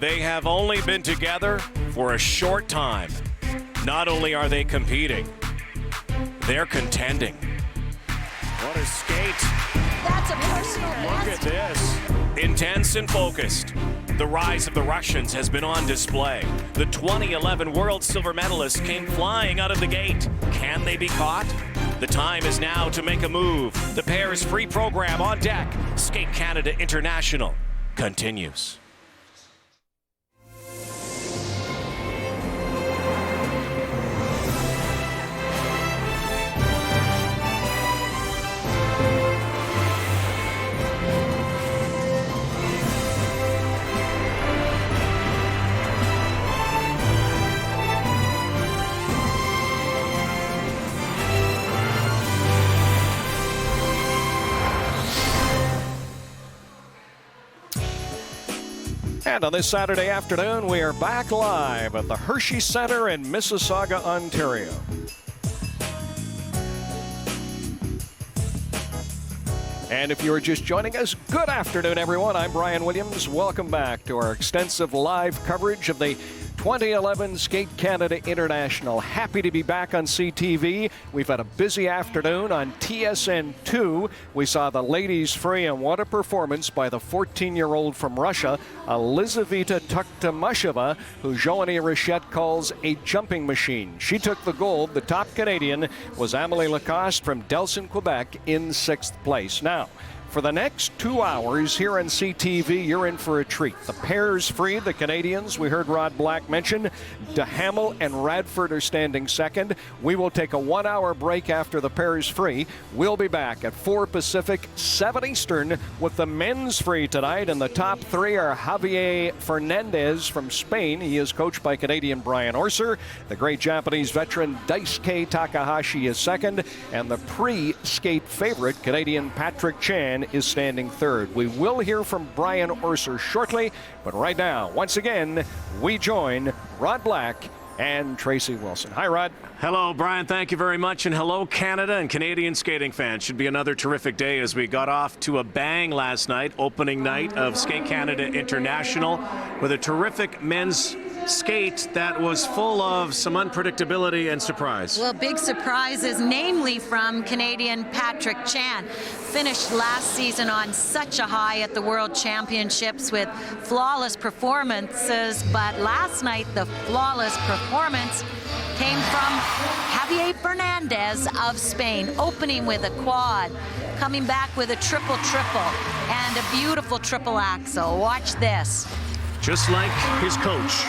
They have only been together for a short time. Not only are they competing, they're contending. What a skate. That's a personal Look best. at this. Intense and focused. The rise of the Russians has been on display. The 2011 world silver medalists came flying out of the gate. Can they be caught? The time is now to make a move. The pair's free program on deck. Skate Canada International continues. And on this Saturday afternoon, we are back live at the Hershey Center in Mississauga, Ontario. And if you are just joining us, good afternoon, everyone. I'm Brian Williams. Welcome back to our extensive live coverage of the 2011 Skate Canada International. Happy to be back on CTV. We've had a busy afternoon on TSN2. We saw the ladies free, and what a performance by the 14-year-old from Russia, Elizaveta Tuktamasheva, who Joanie Rochette calls a jumping machine. She took the gold. The top Canadian was Amélie Lacoste from Delson, Quebec, in 6th place. Now, for the next 2 hours here on CTV, you're in for a treat. The pairs free, the Canadians, we heard Rod Black mention. Duhamel and Radford are standing second. We will take a 1 hour break after the pairs free. We'll be back at 4 Pacific, 7 Eastern with the men's free tonight. And the top three are Javier Fernandez from Spain. He is coached by Canadian Brian Orser. The great Japanese veteran Daisuke Takahashi is second. And the pre-skate favorite, Canadian Patrick Chan, is standing third. We will hear from Brian Orser shortly, but right now, once again, we join Rod Black and Tracy Wilson. Hi, Rod. Hello, Brian. Thank you very much. And hello, Canada and Canadian skating fans. Should be another terrific day as we got off to a bang last night, opening night of Skate Canada International, with a terrific men's skate that was full of some unpredictability and surprise. Well, big surprises, namely from Canadian Patrick Chan. Finished last season on such a high at the World Championships with flawless performances, but last night the flawless performance came from Javier Fernandez of Spain, opening with a quad, coming back with a triple-triple, and a beautiful triple axel. Watch this. Just like his coach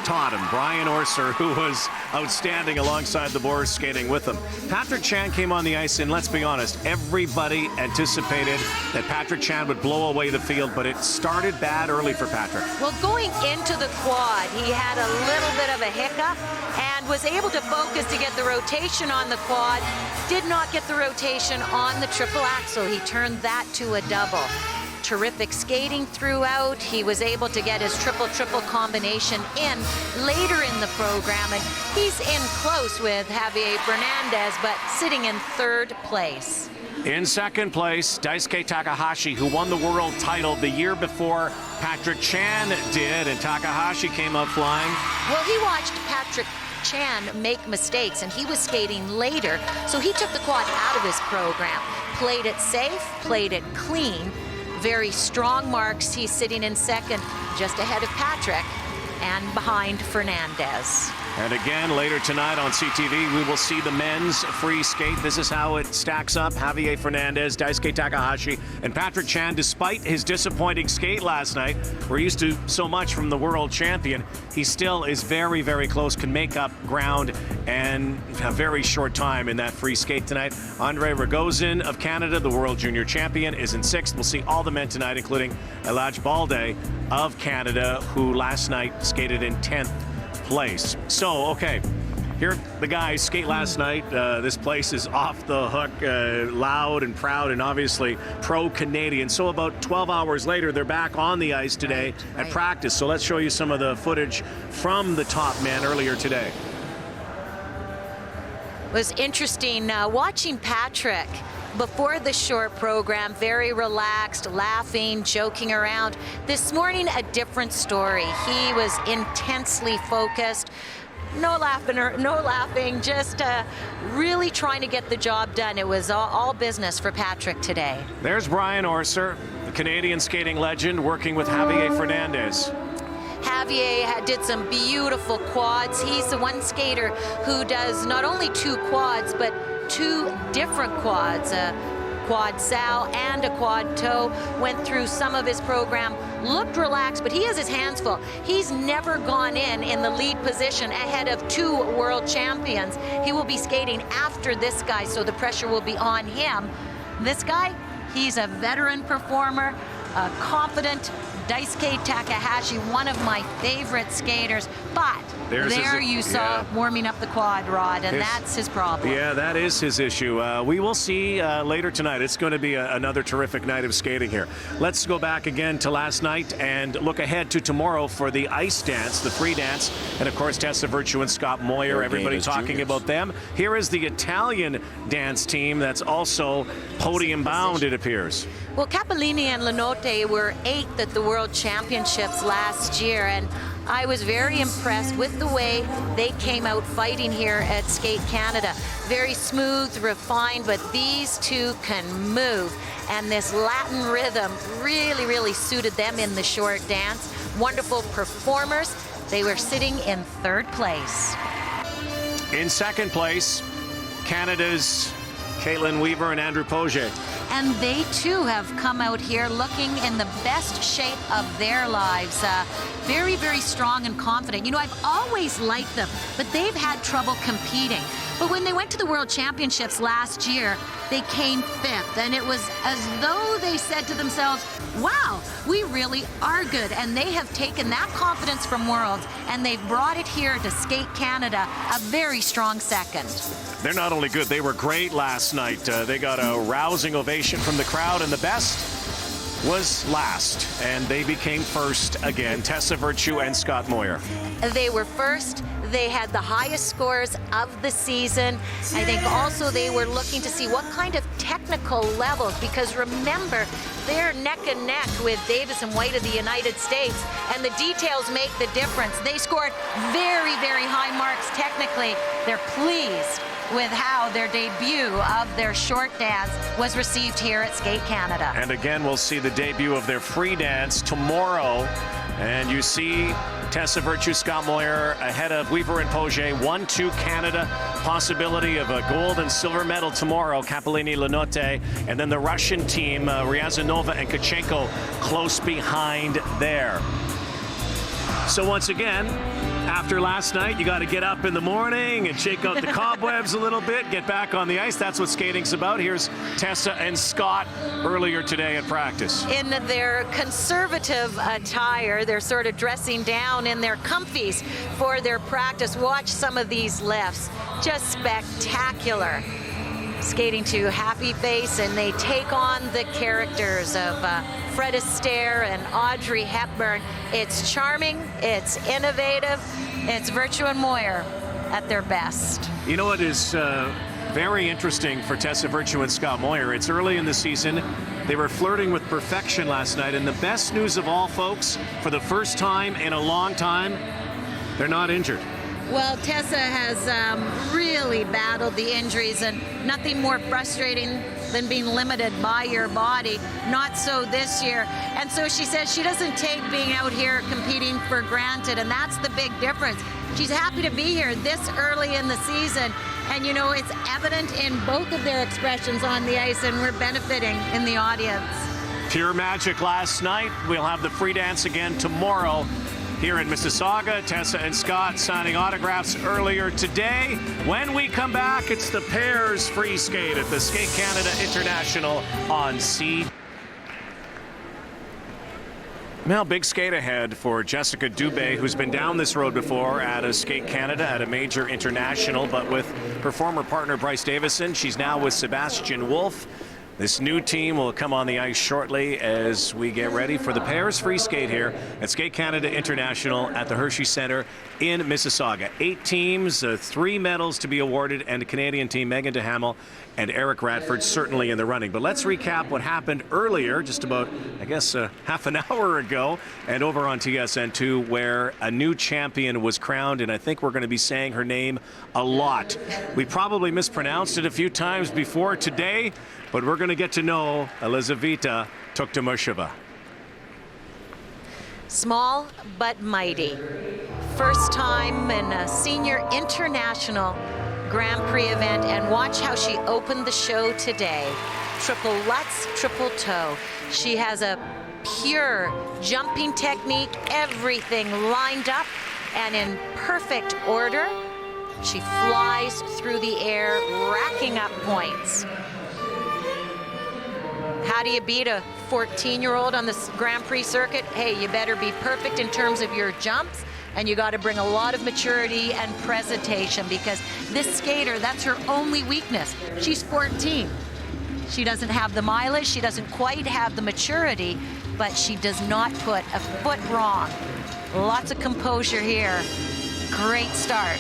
taught him, Brian Orser, who was outstanding alongside the boards skating with him. Patrick Chan came on the ice, and let's be honest, everybody anticipated that Patrick Chan would blow away the field, but it started bad early for Patrick. Well, going into the quad, he had a little bit of a hiccup and was able to focus to get the rotation on the quad, did not get the rotation on the triple axel. He turned that to a double. Terrific skating throughout. He was able to get his triple-triple combination in later in the program, and he's in close with Javier Fernandez, but sitting in third place. In second place, Daisuke Takahashi, who won the world title the year before Patrick Chan did, and Takahashi came out flying. Well, he watched Patrick Chan make mistakes, and he was skating later, so he took the quad out of his program. Played it safe, played it clean. Very strong marks. He's sitting in second, just ahead of Patrick and behind Fernandez. And again, later tonight on CTV, we will see the men's free skate. This is how it stacks up. Javier Fernandez, Daisuke Takahashi, and Patrick Chan. Despite his disappointing skate last night, we're used to so much from the world champion, he still is very, very close, can make up ground in a very short time in that free skate tonight. Andre Ragozin of Canada, the world junior champion, is in 6th. We'll see all the men tonight, including Elaj Balde of Canada, who last night skated in 10th place. So, okay, here the guys skate last night. This place is off the hook, loud and proud, and obviously pro-Canadian. So about 12 hours later, they're back on the ice today at practice. So let's show you some of the footage from the top men earlier today. It was interesting watching Patrick. before the short program, very relaxed, laughing, joking around. This morning, a different story. He was intensely focused. No laughing, just really trying to get the job done. It was all business for Patrick today. There's Brian Orser, the Canadian skating legend, working with Javier Fernandez. Javier did some beautiful quads. He's the one skater who does not only 2 quads, but 2 different quads. Quad sow and a quad toe. Went through some of his program, looked relaxed, but he has his hands full. He's never gone in the lead position ahead of 2 world champions. He will be skating after this guy, so the pressure will be on him. This guy, he's a veteran performer, confident. Daisuke Takahashi, one of my favorite skaters, but there you saw warming up the quad rod, and that's his problem. Yeah, that is his issue. We will see later tonight. It's going to be another terrific night of skating here. Let's go back again to last night and look ahead to tomorrow for the ice dance, the free dance, and of course Tessa Virtue and Scott Moyer, everybody talking about them. Here is the Italian dance team that's also podium bound, it appears. Well, Capellini and Linotte were 8th at the World Championships last year, and I was very impressed with the way they came out fighting here at Skate Canada. Very smooth, refined, but these 2 can move, and this Latin rhythm really suited them in the short dance. Wonderful performers. They were sitting in 3rd place. In 2nd place, Canada's Caitlin Weaver and Andrew Pogier. And they too have come out here looking in the best shape of their lives. Very strong and confident. You know, I've always liked them, but they've had trouble competing. But when they went to the World Championships last year, they came 5th, and it was as though they said to themselves, wow, we really are good. And they have taken that confidence from Worlds, and they've brought it here to Skate Canada, a very strong 2nd. They're not only good, they were great last night. They got a rousing ovation from the crowd, and the best was last, and they became 1st again. Tessa Virtue and Scott Moyer. They were 1st. They had the highest scores of the season. I think also they were looking to see what kind of technical levels, because remember, they're neck and neck with Davis and White of the United States, and the details make the difference. They scored very high marks technically. They're pleased with how their debut of their short dance was received here at Skate Canada. And again, we'll see the debut of their free dance tomorrow. And you see Tessa Virtue, Scott Moyer ahead of Weaver and Pogier. 1-2 Canada. Possibility of a gold and silver medal tomorrow. Capellini, Linotte. And then the Russian team, Ryazanova and Kachenko, close behind there. So once again, after last night, you got to get up in the morning and shake out the cobwebs a little bit, get back on the ice. That's what skating's about. Here's Tessa and Scott earlier today at practice. In their conservative attire, they're sort of dressing down in their comfies for their practice. Watch some of these lifts. Just spectacular. Skating to Happy Face, and they take on the characters of Fred Astaire and Audrey Hepburn. It's charming, it's innovative, it's Virtue and Moyer at their best. You know what is very interesting for Tessa Virtue and Scott Moyer? It's early in the season. They were flirting with perfection last night, and the best news of all, folks, for the first time in a long time, they're not injured. Well, Tessa has really battled the injuries, and nothing more frustrating than being limited by your body. Not so this year. And so she says she doesn't take being out here competing for granted, and that's the big difference. She's happy to be here this early in the season, and you know, it's evident in both of their expressions on the ice, and we're benefiting in the audience. Pure magic last night. We'll have the free dance again tomorrow here in Mississauga. Tessa and Scott signing autographs earlier today. When we come back, it's the pairs free skate at the Skate Canada International on C. Now, big skate ahead for Jessica Dube, who's been down this road before at a Skate Canada, at a major international, but with her former partner Bryce Davison. She's now with Sebastian Wolf. This new team will come on the ice shortly as we get ready for the pairs free skate here at Skate Canada International at the Hershey Centre in Mississauga. 8 teams, 3 medals to be awarded, and a Canadian team, Megan Duhamel and Eric Radford, certainly in the running. But let's recap what happened earlier, just about, I guess, half an hour ago, and over on TSN2, where a new champion was crowned, and I think we're going to be saying her name a lot. We probably mispronounced it a few times before today, but we're going to get to know Elizaveta Tuktamusheva. Small but mighty. First time in a senior international Grand Prix event, and watch how she opened the show today. Triple Lutz, triple toe. She has a pure jumping technique, everything lined up and in perfect order. She flies through the air, racking up points. How do you beat a 14-year-old on the Grand Prix circuit? Hey, you better be perfect in terms of your jumps, and you got to bring a lot of maturity and presentation, because this skater, that's her only weakness. She's 14. She doesn't have the mileage, she doesn't quite have the maturity, but she does not put a foot wrong. Lots of composure here. Great start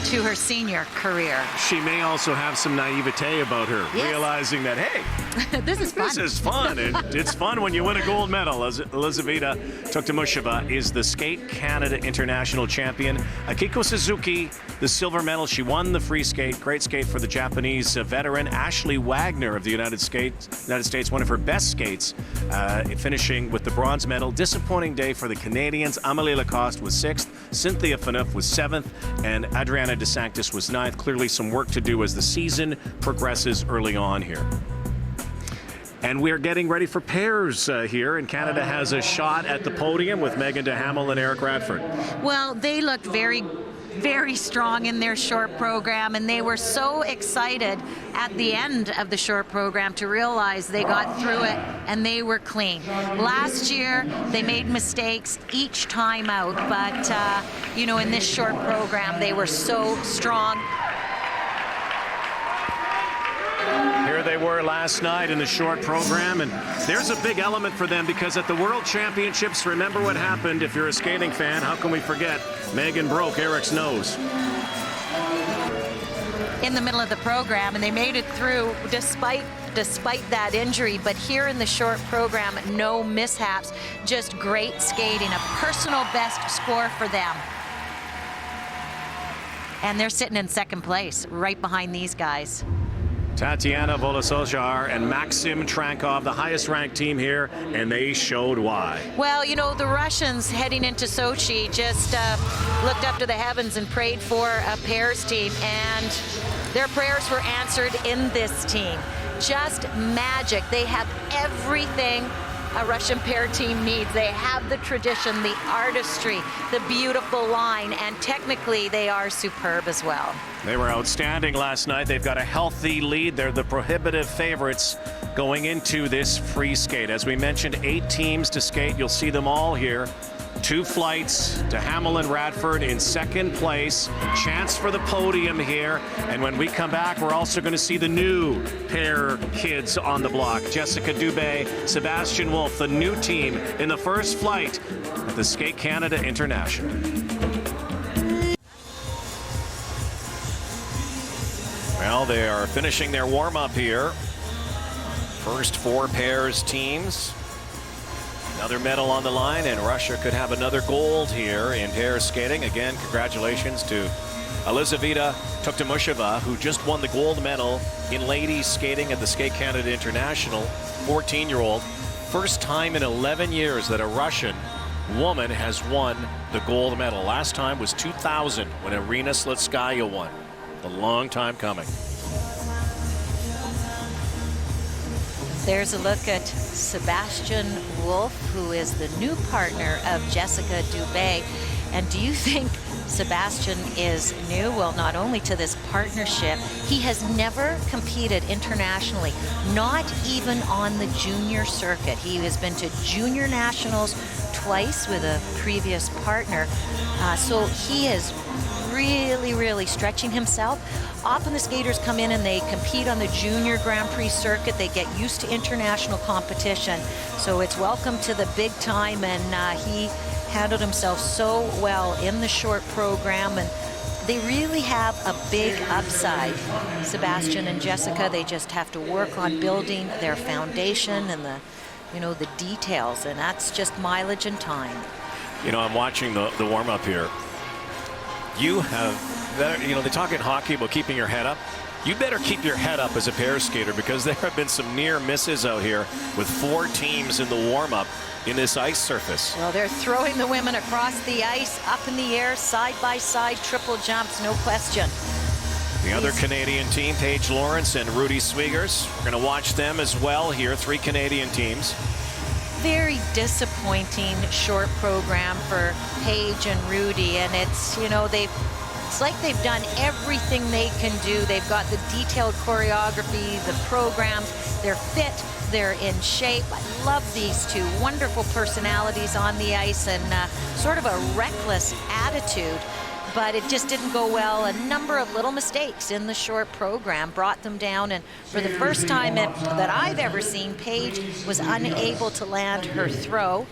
to her senior career. She may also have some naivete about her, yes, realizing that, hey, this is fun. This is fun. It's fun when you win a gold medal. Elizaveta Tuktamusheva is the Skate Canada International champion. Akiko Suzuki, the silver medal. She won the free skate. Great skate for the Japanese veteran. Ashley Wagner of the United States, one of her best skates, finishing with the bronze medal. Disappointing day for the Canadians. Amélie Lacoste was 6th. Cynthia Phaneuf was 7th. And Adriana DeSanctis was 9th. Clearly some work to do as the season progresses early on here. And we're getting ready for pairs here, and Canada has a shot at the podium with Megan Duhamel and Eric Radford. Well, they looked very, very strong in their short program, and they were so excited at the end of the short program to realize they got through it and they were clean. Last year, they made mistakes each time out, but, you know, in this short program, they were so strong. Here they were last night in the short program, and there's a big element for them because at the World Championships, remember what happened. If you're a skating fan, how can we forget? Megan broke Eric's nose in the middle of the program, and they made it through despite that injury. But here in the short program, no mishaps, just great skating, a personal best score for them. And they're sitting in second place, right behind these guys. Tatiana Volosojar and Maxim Trankov, the highest ranked team here, and they showed why. Well, you know, the Russians heading into Sochi just looked up to the heavens and prayed for a pairs team, and their prayers were answered in this team. Just magic. They have everything a Russian pair team needs. They have the tradition, the artistry, the beautiful line, and technically they are superb as well. They were outstanding last night. They've got a healthy lead. They're the prohibitive favorites going into this free skate. As we mentioned, 8 teams to skate. You'll see them all here. 2 flights. Duhamel and Radford in second place. Chance for the podium here. And when we come back, we're also going to see the new pair kids on the block. Jessica Dube, Sebastian Wolf, the new team in the first flight at the Skate Canada International. Well, they are finishing their warm-up here. First 4 pairs teams. Another medal on the line, and Russia could have another gold here in pair skating. Again, congratulations to Elizaveta Tuktamusheva, who just won the gold medal in ladies skating at the Skate Canada International. 14-year-old. First time in 11 years that a Russian woman has won the gold medal. Last time was 2000 when Irina Slitskaya won. A long time coming. There's a look at Sebastian Wolf, who is the new partner of Jessica Dube. And do you think Sebastian is new? Well, not only to this partnership, he has never competed internationally, not even on the junior circuit. He has been to junior nationals twice with a previous partner. So he is really stretching himself. Often the skaters come in and they compete on the junior Grand Prix circuit. They get used to international competition. So it's welcome to the big time, and he handled himself so well in the short program, and they really have a big upside. Sebastian and Jessica, they just have to work on building their foundation and the details, and that's just mileage and time. I'm watching the warm-up here. You have better, they talk in hockey about keeping your head up. You better keep your head up as a pair skater, because there have been some near misses out here with 4 teams in the warm-up in this ice surface. Well, they're throwing the women across the ice, up in the air, side by side, triple jumps, no question. The other Canadian team, Paige Lawrence and Rudy Swiegers. We're going to watch them as well here, 3 Canadian teams. Very disappointing short program for Paige and Rudy, and it's like they've done everything they can do. They've got the detailed choreography, the programs, they're fit, they're in shape. I love these two, wonderful personalities on the ice, and sort of a reckless attitude, but it just didn't go well. A number of little mistakes in the short program brought them down, and for the first time that I've ever seen, Paige was unable to land her throw.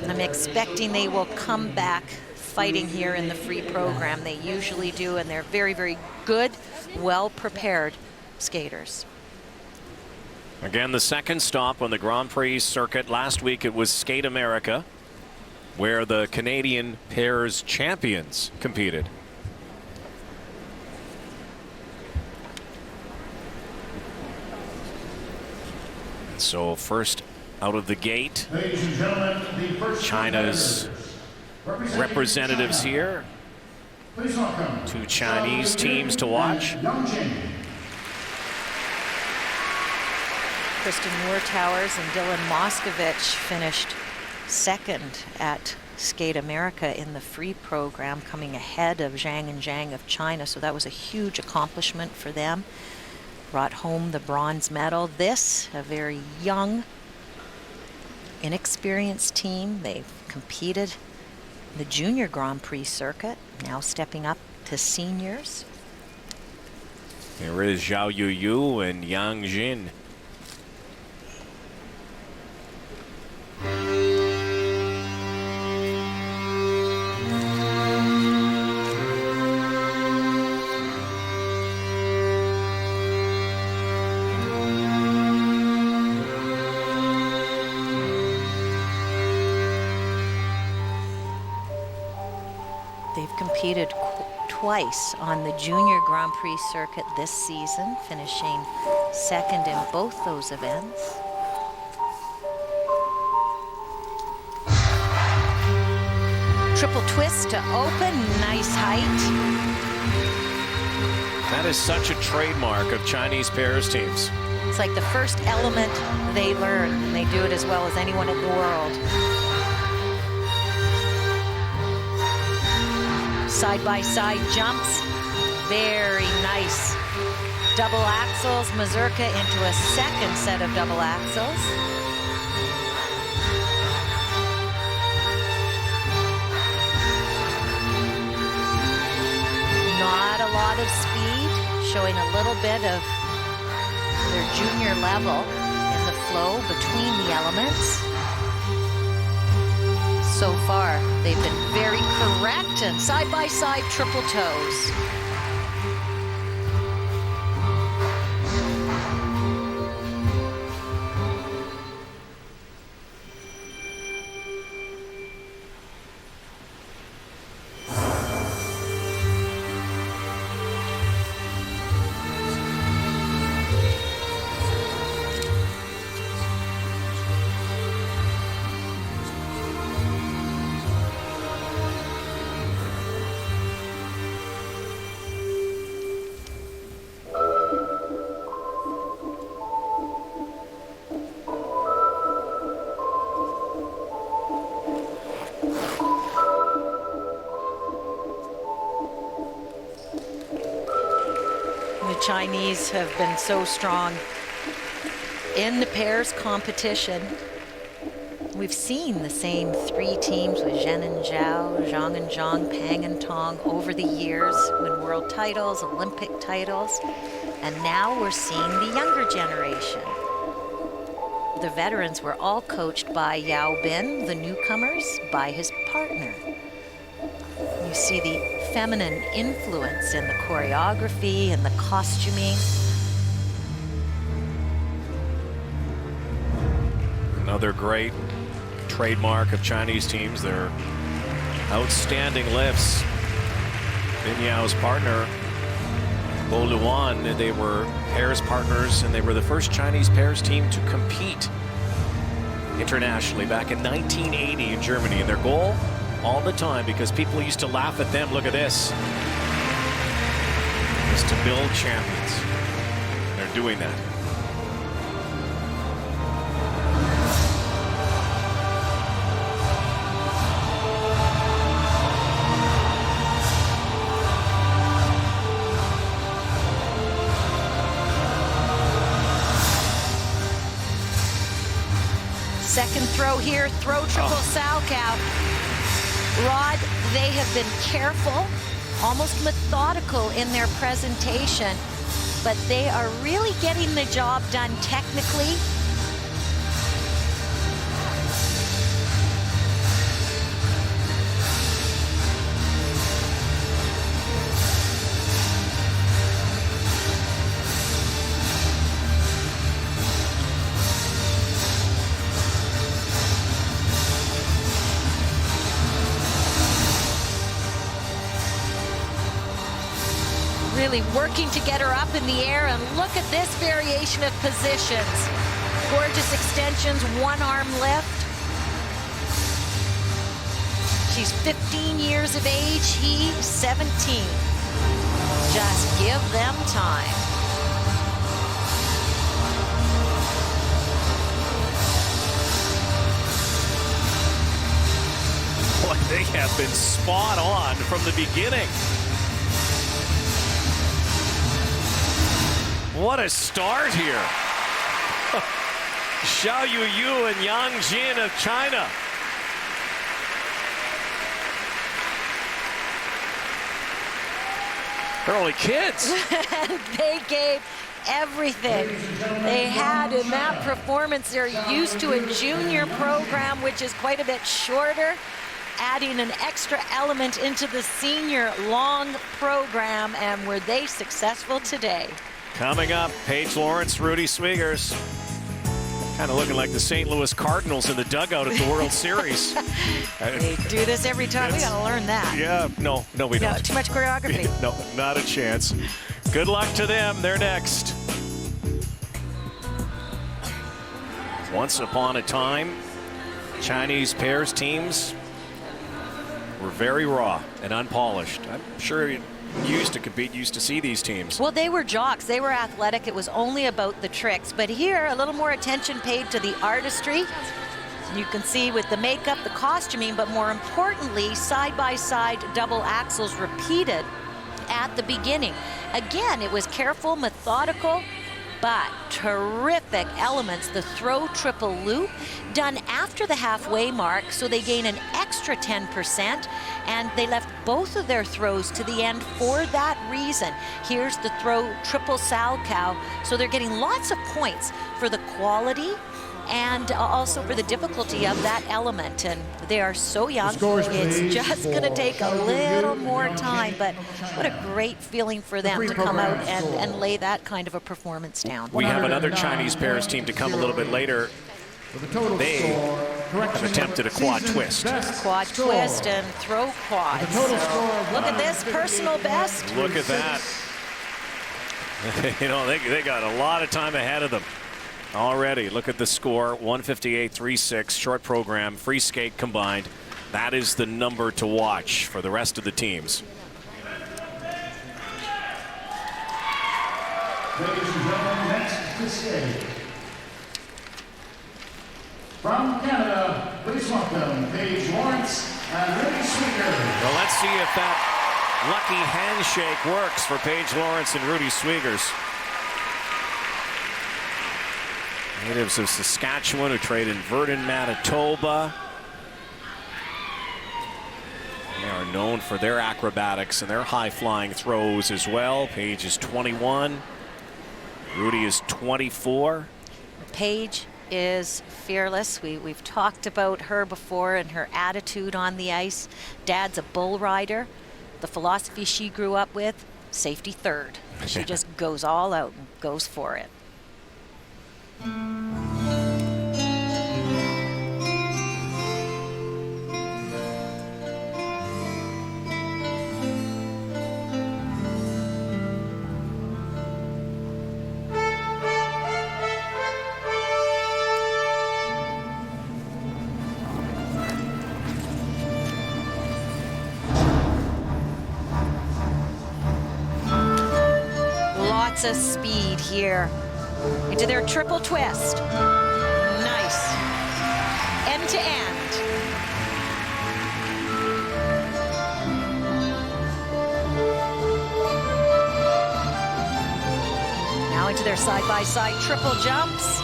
I'm expecting they will come back fighting here in the free program. They usually do, and they're very good, well-prepared skaters. Again, the second stop on the Grand Prix circuit. Last week it was Skate America, where the Canadian pairs champions competed. So first out of the gate, ladies and gentlemen, the first China's representatives here. Please welcome 2 Chinese teams to watch. Kristen Moore-Towers and Dylan Moskovich finished second at Skate America in the free program, coming ahead of Zhang and Zhang of China. So that was a huge accomplishment for them. Brought home the bronze medal. This, a very young, inexperienced team. They've competed in the junior Grand Prix circuit, now stepping up to seniors. Here is Zhao Yu and Yang Jin. Competed twice on the junior Grand Prix circuit this season, finishing second in both those events. Triple twist to open, nice height. That is such a trademark of Chinese pairs teams. It's like the first element they learn, and they do it as well as anyone in the world. Side-by-side jumps, very nice. Double axels, Mazurka into a second set of double axels. Not a lot of speed, showing a little bit of their junior level in the flow between the elements. So far, they've been very correct, and side-by-side triple toes. Chinese have been so strong in the pairs competition. We've seen the same 3 teams with Zhen and Zhao, Zhang and Zhang, Pang and Tong over the years, win world titles, Olympic titles, and now we're seeing the younger generation. The veterans were all coached by Yao Bin, the newcomers by his partner. You see the feminine influence in the choreography and the costuming. Another great trademark of Chinese teams, their outstanding lifts. Bin Yao's partner, Bo Luan, they were pairs partners, and they were the first Chinese pairs team to compete internationally back in 1980 in Germany. And their goal all the time, because people used to laugh at them, look at this, is to build champions. They're doing that. Second throw here, throw triple Sao Cow. Rod, they have been careful, almost methodical in their presentation, but they are really getting the job done technically. Really working to get her up in the air, and look at this variation of positions. Gorgeous extensions, one arm lift. She's 15 years of age, he 17. Just give them time. Boy, they have been spot on from the beginning. What a start here. Xiao Yuyu and Yang Jin of China. They're only kids. They gave everything they had in that performance. They're used to a junior program, which is quite a bit shorter, adding an extra element into the senior long program, and were they successful today? Coming up, Paige Lawrence, Rudy Swiegers. Kind of looking like the St. Louis Cardinals in the dugout at the World Series. They do this every time. We got to learn that. Yeah, no, we don't. Too much choreography. No, not a chance. Good luck to them. They're next. Once upon a time, Chinese pairs teams were very raw and unpolished. I'm sure you used to compete, used to see these teams. Well, they were jocks. They were athletic. It was only about the tricks. But here, a little more attention paid to the artistry. You can see with the makeup, the costuming, but more importantly, side-by-side double axels repeated at the beginning. Again, it was careful, methodical, but terrific elements. The throw triple loop done after the halfway mark, so they gain an extra 10%, and they left both of their throws to the end for that reason. Here's the throw triple Sao Cow, so they're getting lots of points for the quality and also for the difficulty of that element. And they are so young, it's just going to take a little more time, but what a great feeling for them to come out and lay that kind of a performance down. We have another Chinese pairs team to come a little bit later. They have attempted a quad twist. Quad twist and throw quad. So look at this personal best. Look at that. You know, they got a lot of time ahead of them already. Look at the score, 158.36, short program, free skate combined. That is the number to watch for the rest of the teams. Ladies and gentlemen, next to skate. From Canada, please welcome Paige Lawrence and Rudy Swiegers. Well, let's see if that lucky handshake works for Paige Lawrence and Rudy Swiegers. Natives of Saskatchewan who train in Vernon, Manitoba. They are known for their acrobatics and their high-flying throws as well. Paige is 21. Rudy is 24. Paige is fearless. We've talked about her before and her attitude on the ice. Dad's a bull rider. The philosophy she grew up with, safety third. She just goes all out and goes for it. Lots of speed here into their triple twist. Nice. End to end. Now into their side-by-side triple jumps.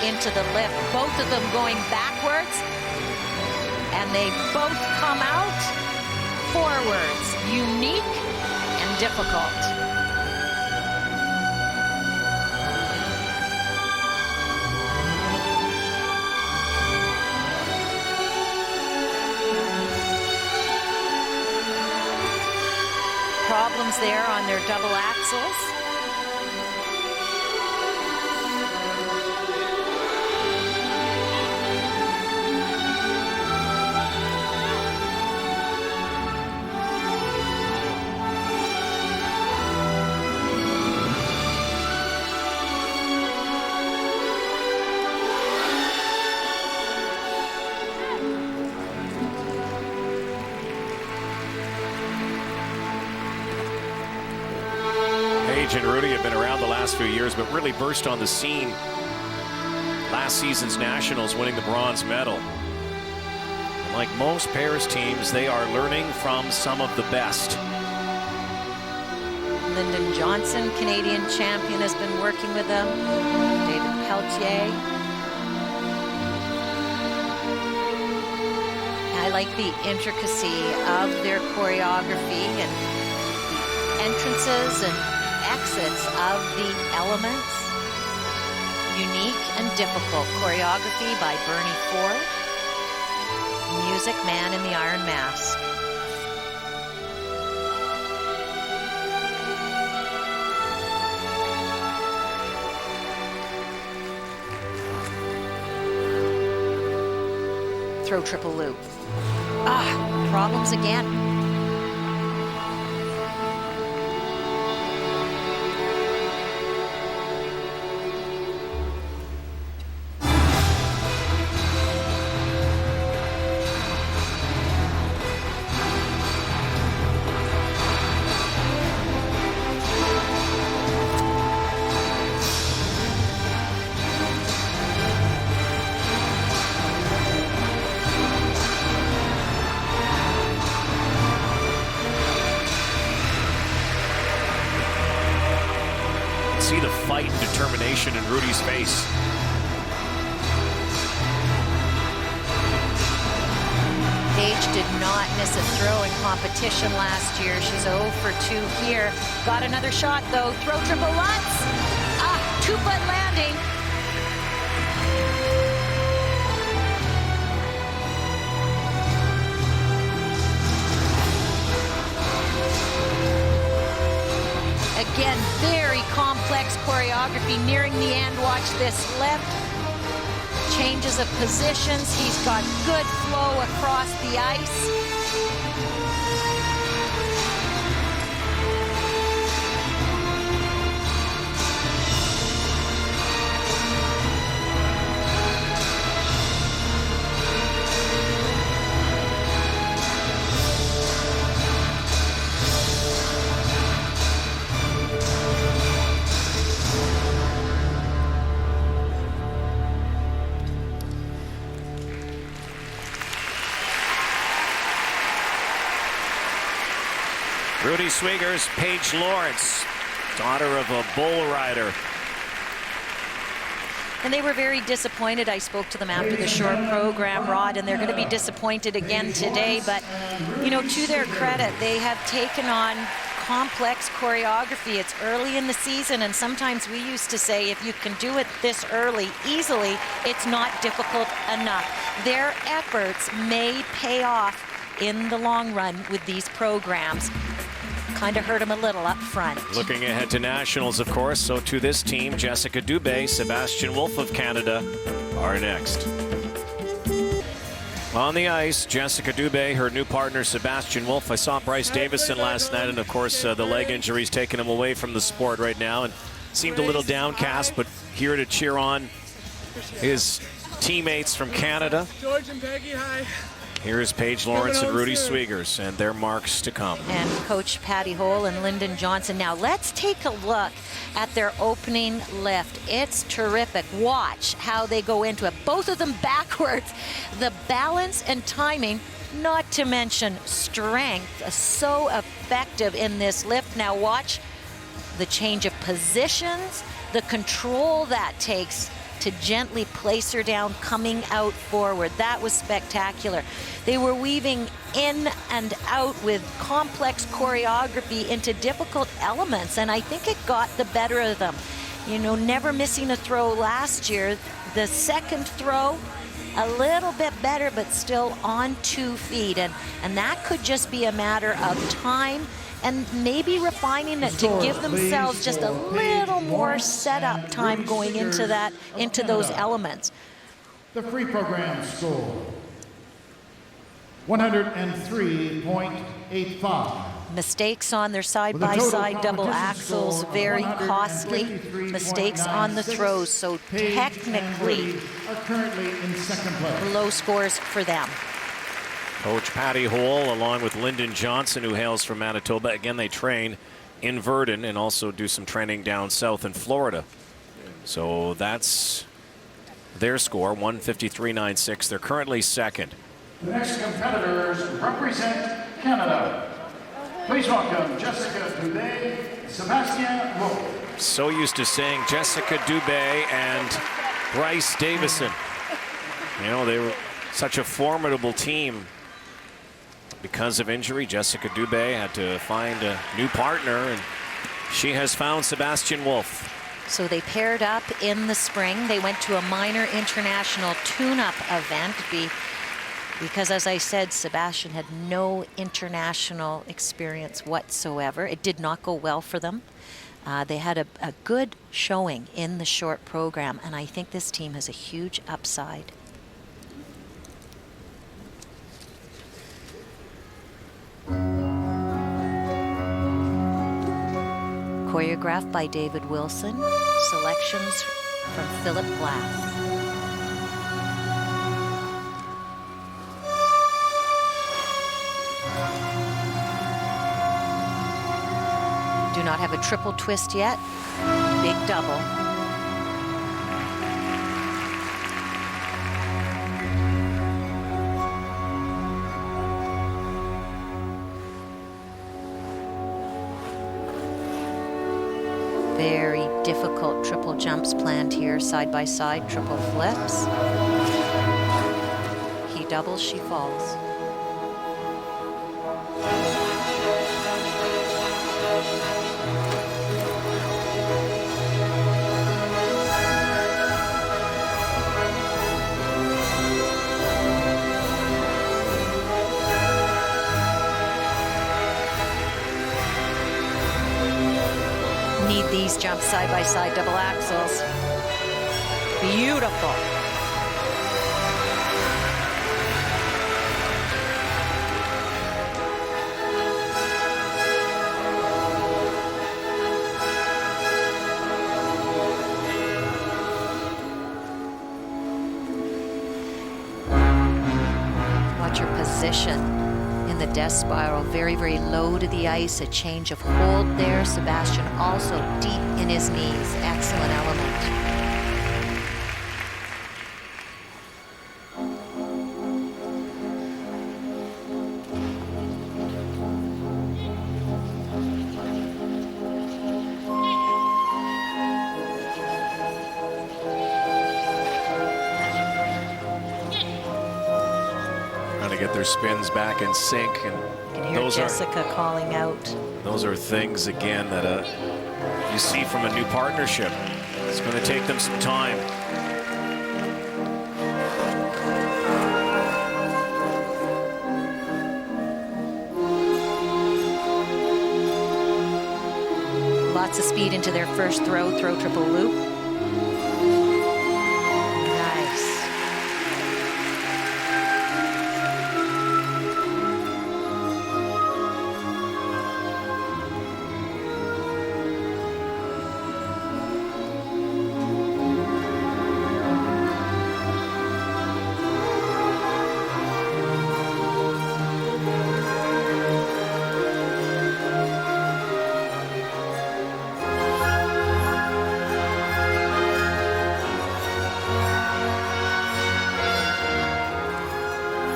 Into the lift, both of them going backwards, and they both come out forwards. Unique and difficult. Problems there on their double axles. And Rudy have been around the last few years, but really burst on the scene last season's Nationals, winning the bronze medal. And like most pairs teams, they are learning from some of the best. Lyndon Johnson, Canadian champion, has been working with them. David Pelletier. I like the intricacy of their choreography and the entrances and exits of the elements. Unique and difficult choreography by Bernie Ford. Music Man in the Iron Mask. Throw triple loop. Problems again. See the fight and determination in Rudy's face. Paige did not miss a throw in competition last year. She's 0 for 2 here. Got another shot though. Throw triple Lutz. 2-foot landing. Again, very complex choreography nearing the end. Watch this lift. Changes of positions. He's got good flow across the ice. Rudy Swiegers, Paige Lawrence, daughter of a bull rider. And they were very disappointed. I spoke to them after the short program, Rod, and they're going to be disappointed again today. But, you know, to their credit, they have taken on complex choreography. It's early in the season, and sometimes we used to say if you can do it this early, easily, it's not difficult enough. Their efforts may pay off in the long run with these programs. Kind of hurt him a little up front. Looking ahead to nationals, of course, so to this team, Jessica Dube, Sebastian Wolf of Canada are next. On the ice, Jessica Dube, her new partner, Sebastian Wolf. I saw Bryce Davison last night, and of course, the leg injury's taken him away from the sport right now, and seemed a little downcast, but here to cheer on his teammates from Canada. George and Peggy, hi. Here's Paige Lawrence and Rudy Swiegers, and their marks to come. And Coach Patty Hole and Lyndon Johnson. Now let's take a look at their opening lift. It's terrific. Watch how they go into it. Both of them backwards. The balance and timing, not to mention strength, so effective in this lift. Now watch the change of positions, the control that takes to gently place her down, coming out forward. That was spectacular. They were weaving in and out with complex choreography into difficult elements, and I think it got the better of them. You know, never missing a throw last year. The second throw, a little bit better, but still on 2 feet, and that could just be a matter of time and maybe refining it to give themselves just a little more setup time going into that, into those elements. The free program score, 103.85. Mistakes on their side-by-side double axles, very costly. Mistakes on the throws, so technically are currently in second place. low scores for them. Coach Patty Hole, along with Lyndon Johnson, who hails from Manitoba. Again, they train in Verdun and also do some training down south in Florida. So that's their score, 153.96. They're currently second. The next competitors represent Canada. Please welcome Jessica Dube, Sebastian Wolf. So used to saying Jessica Dube and Bryce Davison. You know, they were such a formidable team. Because of injury, Jessica Dube had to find a new partner, and she has found Sebastian Wolf. So they paired up in the spring. They went to a minor international tune-up event because, as I said, Sebastian had no international experience whatsoever. It did not go well for them. They had a good showing in the short program, and I think this team has a huge upside. Choreographed by David Wilson, selections from Philip Glass. Do not have a triple twist yet, big double. Very difficult triple jumps planned here, side by side, triple flips. He doubles, she falls. Need these jumps side by side double axels. Beautiful. Watch your position in the death spiral, very, very low to the ice, a change of hold there. Sebastian also deep in his knees, excellent element. trying to get their spins back in sync, and You can hear Jessica calling out. those are things again that you see from a new partnership. It's going to take them some time. Lots of speed into their first throw triple loop. Nice.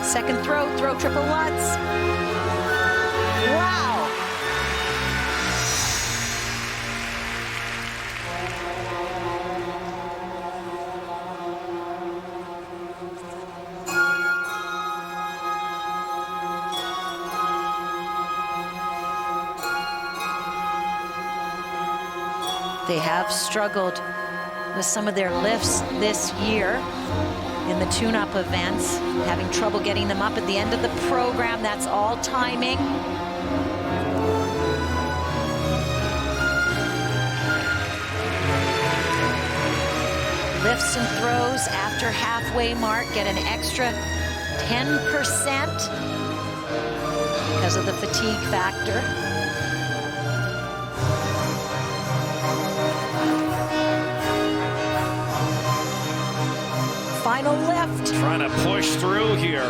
Second throw triple Lutz. Wow. They have struggled with some of their lifts this year in the tune-up events, having trouble getting them up at the end of the program. That's all timing. Lifts and throws after halfway mark get an extra 10% because of the fatigue factor. Final lift. Trying to push through here.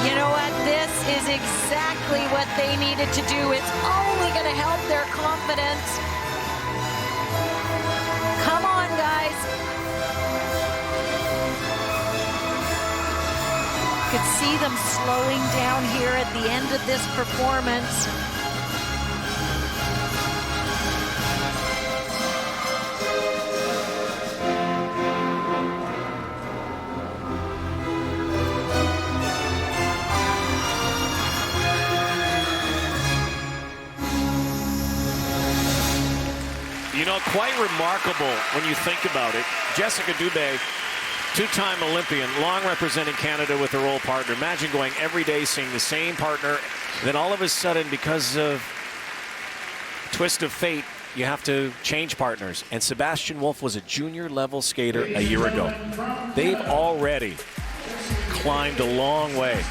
You know what? This is exactly what they needed to do. It's only going to help their confidence. Come on, guys. Could see them slowing down here at the end of this performance. You know, quite remarkable when you think about it. Jessica Dube, two-time Olympian, long representing Canada with her old partner. Imagine going every day seeing the same partner. Then all of a sudden, because of twist of fate, you have to change partners. And Sebastian Wolf was a junior level skater a year ago. They've already climbed a long way.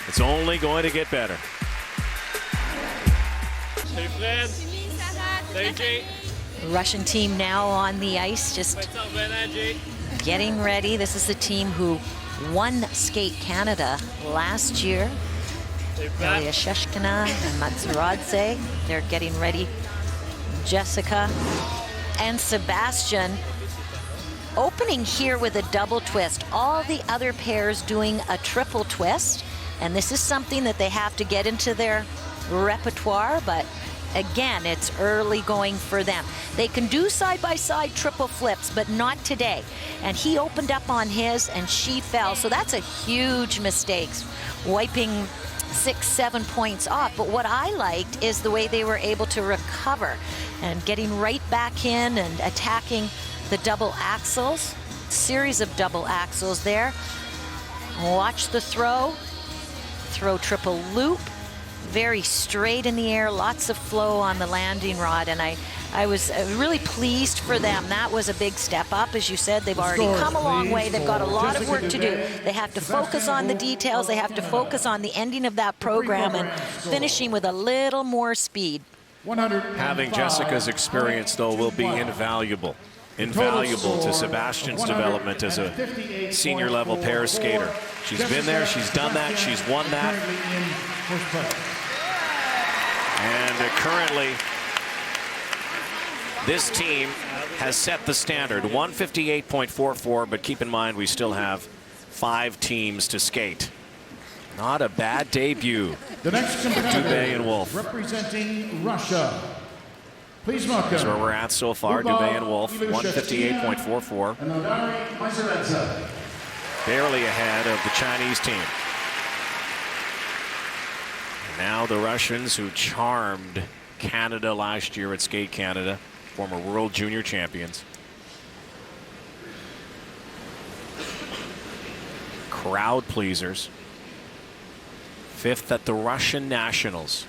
It's only going to get better. Hey, Fred. Thank you. Russian team now on the ice, just getting ready. This is the team who won Skate Canada last year. Ilya Sheshkina and Matsuradze. They're getting ready. Jessica and Sebastian opening here with a double twist. All the other pairs doing a triple twist. And this is something that they have to get into their repertoire, but again, it's early going for them. They can do side-by-side triple flips, but not today. And he opened up on his, and she fell. So that's a huge mistake, wiping 6-7 points off. But what I liked is the way they were able to recover and getting right back in and attacking the double axles. Series of double axles there. Watch the throw triple loop. Very straight in the air, lots of flow on the landing rod, and I was really pleased for them. That was a big step up. As you said, they've already come a long way. They've got a lot of work to do. They have to focus on the details. They have to focus on the ending of that program and finishing with a little more speed. Having Jessica's experience, though, will be invaluable. Invaluable to Sebastian's development as a senior level pair skater. She's been there, she's done that, she's won that. And currently, this team has set the standard, 158.44, but keep in mind we still have 5 teams to skate. Not a bad debut. The next Dube and Wolf. representing Russia, Please welcome. That's where we're at so far. Dube and Wolf, 158.44. Barely ahead of the Chinese team. Now the Russians, who charmed Canada last year at Skate Canada, former World Junior champions. Crowd pleasers. 5th at the Russian Nationals.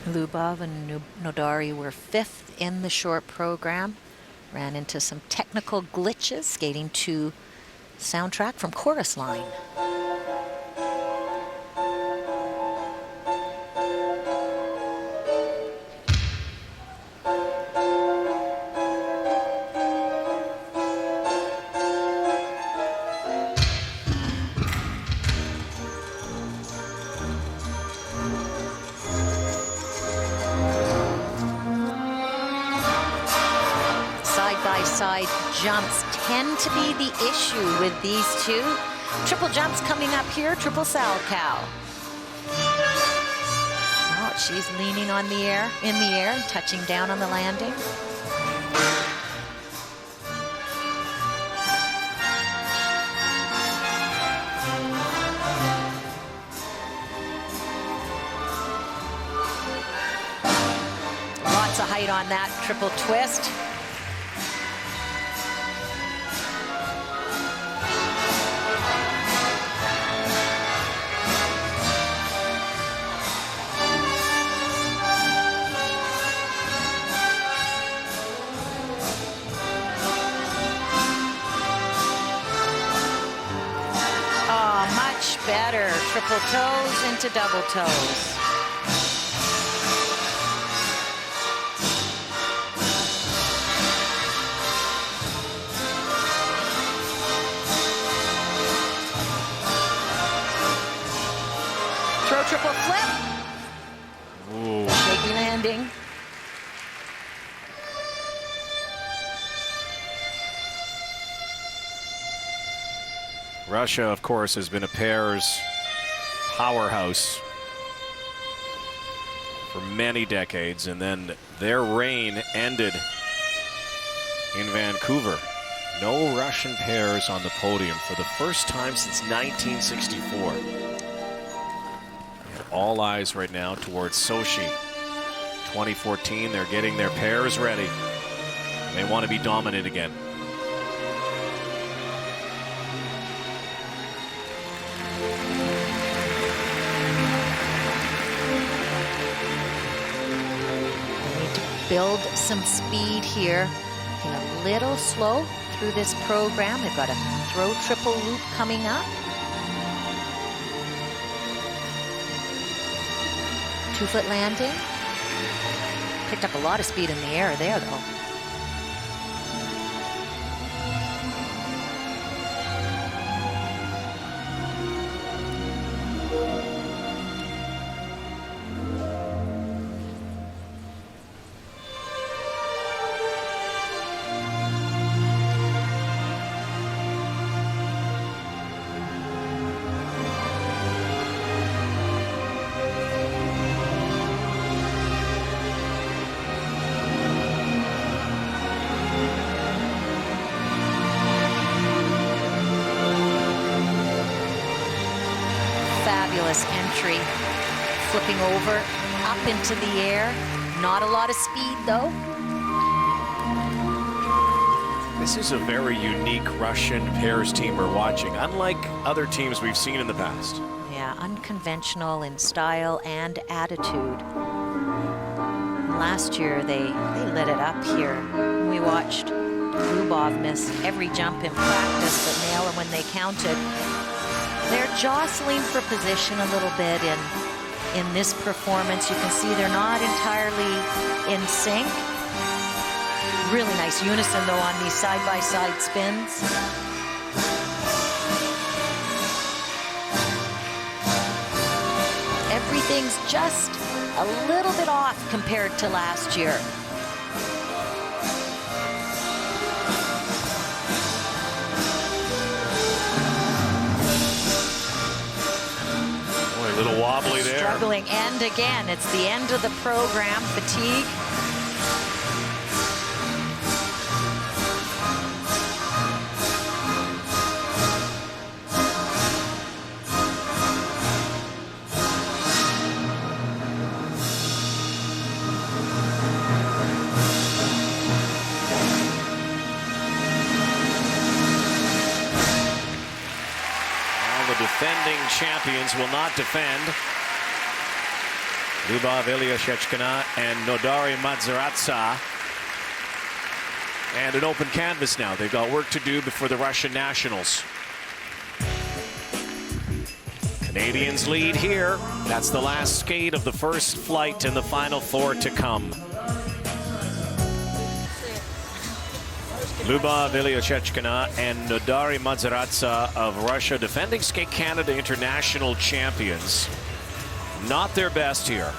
Lubov and Nodari were 5th in the short program. Ran into some technical glitches skating to soundtrack from Chorus Line. Side jumps tend to be the issue with these two. Triple jumps coming up here, triple salchow. Oh, she's leaning on the air, in the air, and touching down on the landing. Lots of height on that triple twist. Better. Triple toes into double toes. Throw triple flip. Ooh. Shaky landing. Russia, of course, has been a pairs powerhouse for many decades, and then their reign ended in Vancouver. No Russian pairs on the podium for the first time since 1964. And all eyes right now towards Sochi 2014. They're getting their pairs ready. They want to be dominant again. Build some speed here. Getting a little slow through this program. They've got a throw triple loop coming up. 2-foot landing. Picked up a lot of speed in the air there, though. Fabulous entry, flipping over, up into the air. Not a lot of speed, though. This is a very unique Russian pairs team we're watching, unlike other teams we've seen in the past. Yeah, unconventional in style and attitude. Last year, they lit it up here. We watched Lubov miss every jump in practice, but nail it when they counted. They're jostling for position a little bit in this performance. You can see they're not entirely in sync. Really nice unison, though, on these side-by-side spins. Everything's just a little bit off compared to last year. Little wobbly there. Struggling, and again, it's the end of the program. Fatigue. The defending champions will not defend. Lubov Ilyashechkina and Nodari Madzaratsa. And an open canvas now. They've got work to do before the Russian nationals. Canadians lead here. That's the last skate of the first flight and the final four to come. Lubov Ilyashechkina and Nodari Madzaratsa of Russia, defending Skate Canada international champions. Not their best here.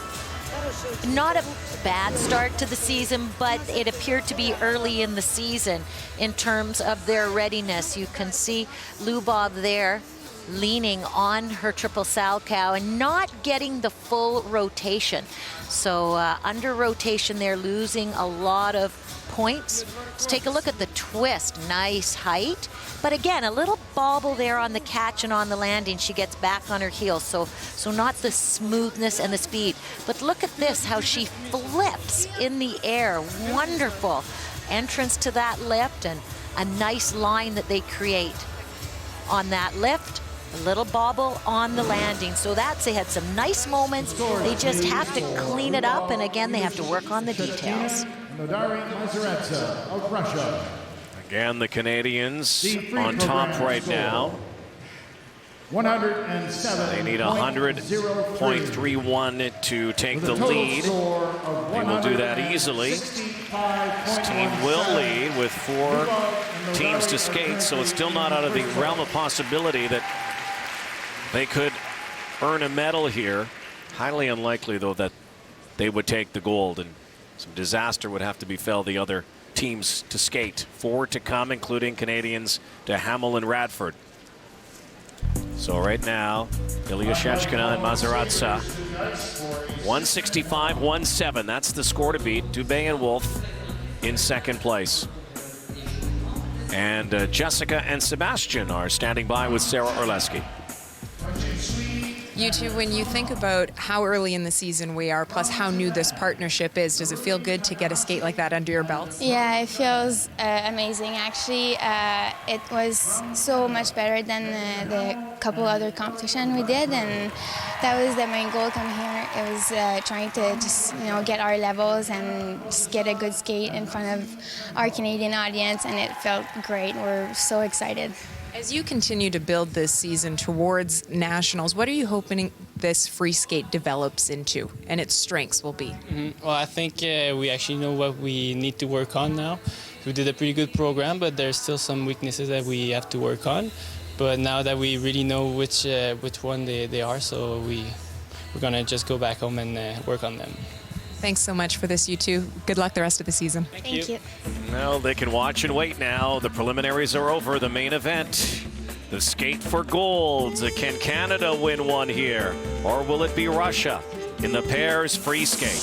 Not a bad start to the season, but it appeared to be early in the season in terms of their readiness. You can see Lubov there leaning on her triple salchow and not getting the full rotation. So under rotation, they're losing a lot of points. Let's take a look at the twist. Nice height, but again, a little bobble there on the catch and on the landing. She gets back on her heels, so not the smoothness and the speed. But look at this, how she flips in the air. Wonderful entrance to that lift, and a nice line that they create on that lift. A little bobble on the landing. So they had some nice moments. They just have to clean it up, and again, they have to work on the details. Nodari Madzaratsa of Russia. Again, the Canadians on top right now. 107. They need 100.31 to take the lead. They will do that easily. This team will lead with 4 teams to skate, so it's still not out of the realm of possibility that they could earn a medal here. Highly unlikely, though, that they would take the gold, and some disaster would have to befell the other teams to skate. 4 to come, including Canadians Duhamel and Radford. So right now, Ilyashechkina and Madzaratsa, 165-17. That's the score to beat. Dube and Wolf in second place. And Jessica and Sebastian are standing by with Sarah Orleski. You two, when you think about how early in the season we are, plus how new this partnership is, does it feel good to get a skate like that under your belts? Yeah, it feels amazing, actually. It was so much better than the couple other competition we did, and that was the main goal coming here. It was trying to just, get our levels and just get a good skate in front of our Canadian audience, and it felt great. We're so excited. As you continue to build this season towards nationals, what are you hoping this free skate develops into and its strengths will be? Well, I think we actually know what we need to work on now. We did a pretty good program, but there's still some weaknesses that we have to work on. But now that we really know which one they are, so we're going to just go back home and work on them. Thanks so much for this, you two. Good luck the rest of the season. Thank you. Well, they can watch and wait now. The preliminaries are over. The main event, the skate for gold. Can Canada win one here? Or will it be Russia in the pairs free skate?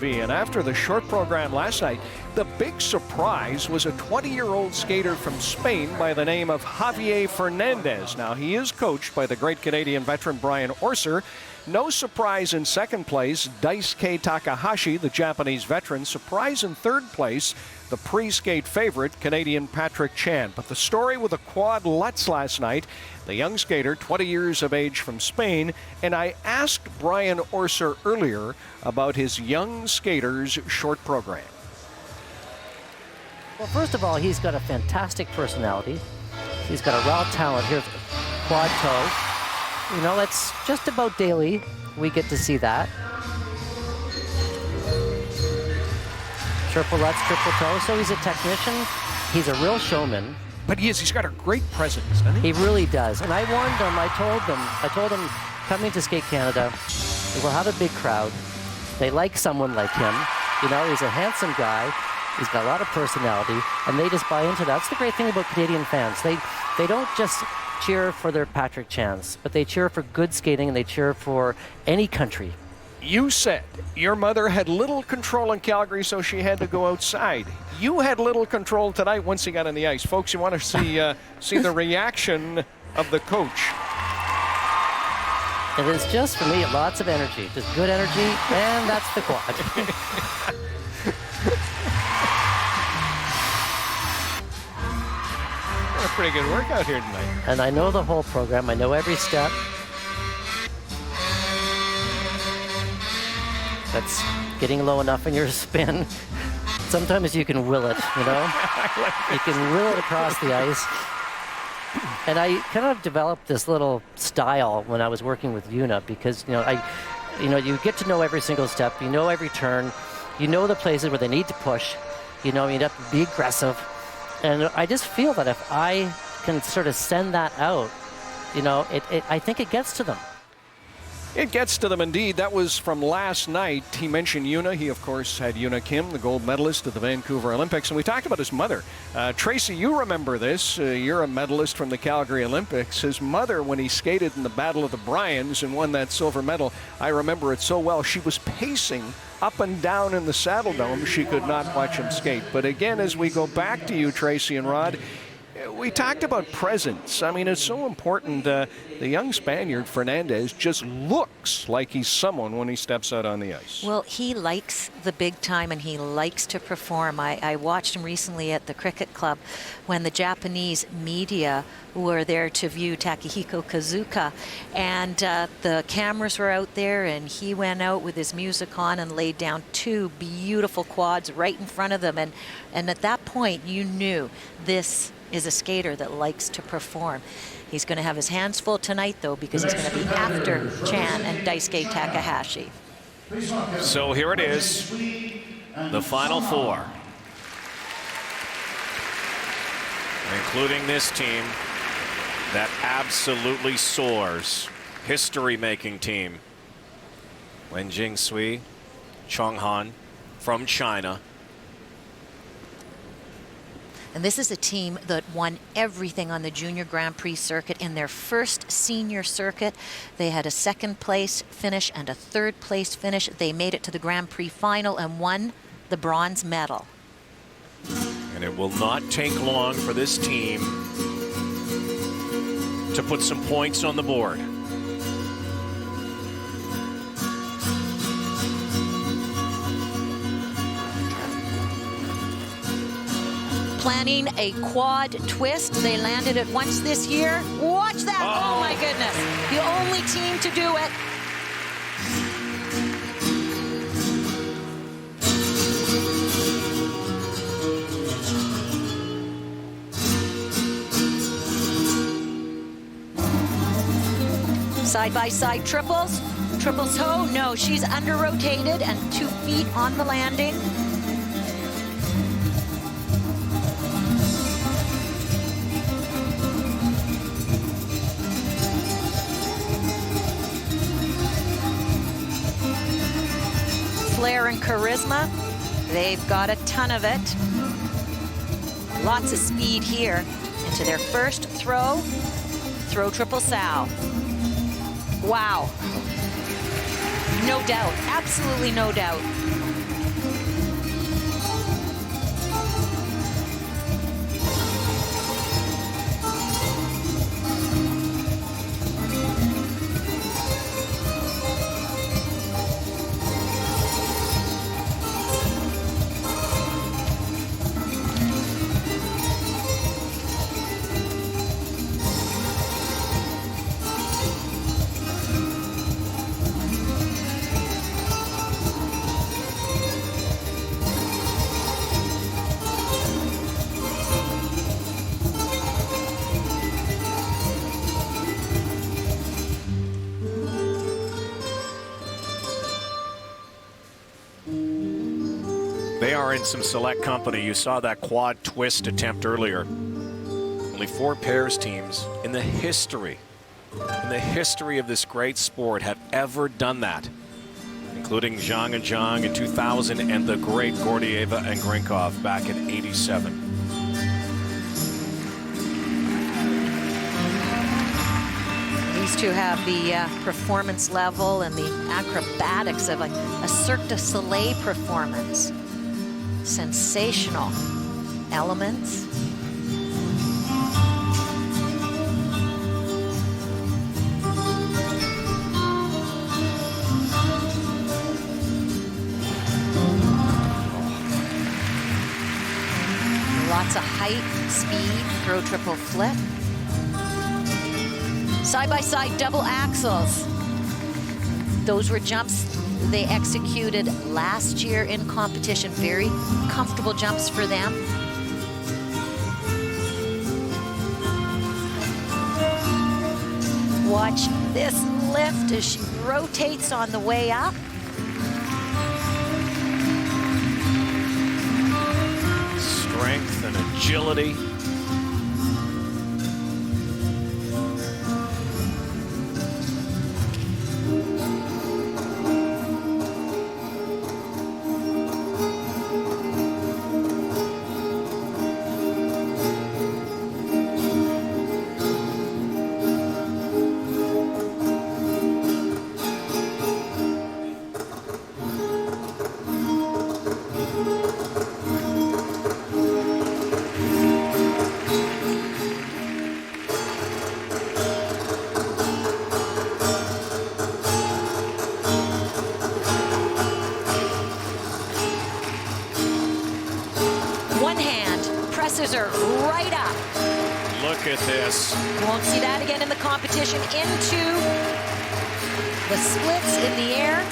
And after the short program last night, the big surprise was a 20-year-old skater from Spain by the name of Javier Fernandez. Now, he is coached by the great Canadian veteran Brian Orser. No surprise in second place, Daisuke Takahashi, the Japanese veteran. Surprise in third place, the pre-skate favorite, Canadian Patrick Chan. But the story with the quad Lutz last night, the young skater, 20 years of age from Spain, and I asked Brian Orser earlier about his young skater's short program. Well, first of all, he's got a fantastic personality. He's got a raw talent. Here's quad toe. It's just about daily. We get to see that. Triple Lutz, triple toe. So he's a technician. He's a real showman. But he's got a great presence, doesn't he? He really does. And I warned him, I told him, coming to Skate Canada, we'll have a big crowd. They like someone like him. He's a handsome guy. He's got a lot of personality, and they just buy into that. That's the great thing about Canadian fans. They don't just cheer for their Patrick Chans, but they cheer for good skating and they cheer for any country. You said your mother had little control in Calgary, so she had to go outside. You had little control tonight once he got on the ice. Folks, you want to see the reaction of the coach. It is just, for me, lots of energy. Just good energy, and that's the quad. A pretty good workout here tonight. And I know the whole program. I know every step. That's getting low enough in your spin. Sometimes you can will it, you know? You can will it across the ice. And I kind of developed this little style when I was working with Una because, you get to know every single step, you know every turn, you know the places where they need to push, you have to be aggressive. And I just feel that if I can sort of send that out, I think it gets to them. It gets to them indeed. That was from last night. He mentioned Una. He, of course, had Una Kim, the gold medalist at the Vancouver Olympics. And we talked about his mother. Tracy, you remember this. You're a medalist from the Calgary Olympics. His mother, when he skated in the Battle of the Bryans and won that silver medal, I remember it so well. She was pacing up and down in the Saddle Dome. She could not watch him skate. But again, as we go back to you, Tracy and Rod, we talked about presence. I mean, it's so important. The young Spaniard, Fernandez, just looks like he's someone when he steps out on the ice. Well, he likes the big time and he likes to perform. I watched him recently at the cricket club when the Japanese media were there to view Takehiko Kazuka, and the cameras were out there, and he went out with his music on and laid down two beautiful quads right in front of them. And at that point, you knew this is a skater that likes to perform. He's going to have his hands full tonight, though, because he's going to be after Chan and Daisuke Takahashi. So here it is, the Final Four, including this team that absolutely soars. History-making team. Wen Jingsui, Chong Han from China. And this is a team that won everything on the Junior Grand Prix circuit. In their first senior circuit, they had a second place finish and a third place finish. They made it to the Grand Prix final and won the bronze medal. And it will not take long for this team to put some points on the board. Planning a quad twist. They landed it once this year. Watch that. Oh my goodness. The only team to do it. Side-by-side triples. Triple toe. No, she's under-rotated and 2 feet on the landing. Flair and charisma, they've got a ton of it. Lots of speed here. Into their first throw triple sow. Wow. No doubt, absolutely no doubt. They are in some select company. You saw that quad twist attempt earlier. Only 4 pairs teams in the history of this great sport have ever done that, including Zhang and Zhang in 2000 and the great Gordieva and Grinkov back in '87. to have the performance level and the acrobatics of a Cirque du Soleil performance. Sensational elements. Lots of height, speed, throw triple flip. Side-by-side double axels. Those were jumps they executed last year in competition. Very comfortable jumps for them. Watch this lift as she rotates on the way up. Strength and agility. Are right up. Look at this. Won't see that again in the competition. Into the splits in the air.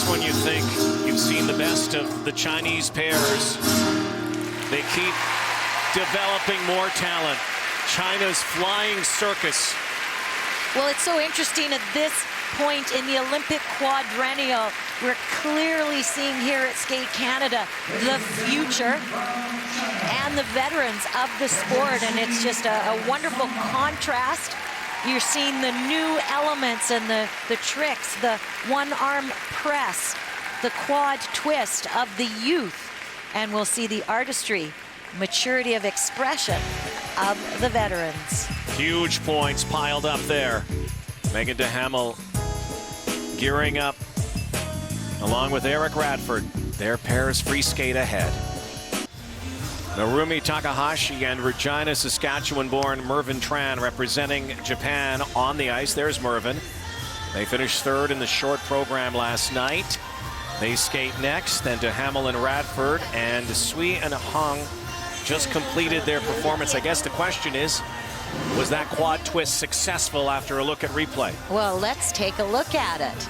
When you think you've seen the best of the Chinese pairs, they keep developing more talent. China's flying circus. Well, it's so interesting at this point in the Olympic quadrennial. We're clearly seeing here at Skate Canada the future and the veterans of the sport, and it's just a wonderful contrast. You're seeing the new elements and the tricks, the one-arm press, the quad twist of the youth. And we'll see the artistry, maturity of expression of the veterans. Huge points piled up there. Megan Duhamel gearing up along with Eric Radford. Their pairs free skate ahead. Narumi Takahashi and Regina, Saskatchewan-born Mervyn Tran representing Japan on the ice. There's Mervyn. They finished third in the short program last night. They skate next. Then Duhamel and Radford, and Sui and Hung just completed their performance. I guess the question is, was that quad twist successful after a look at replay? Well, let's take a look at it.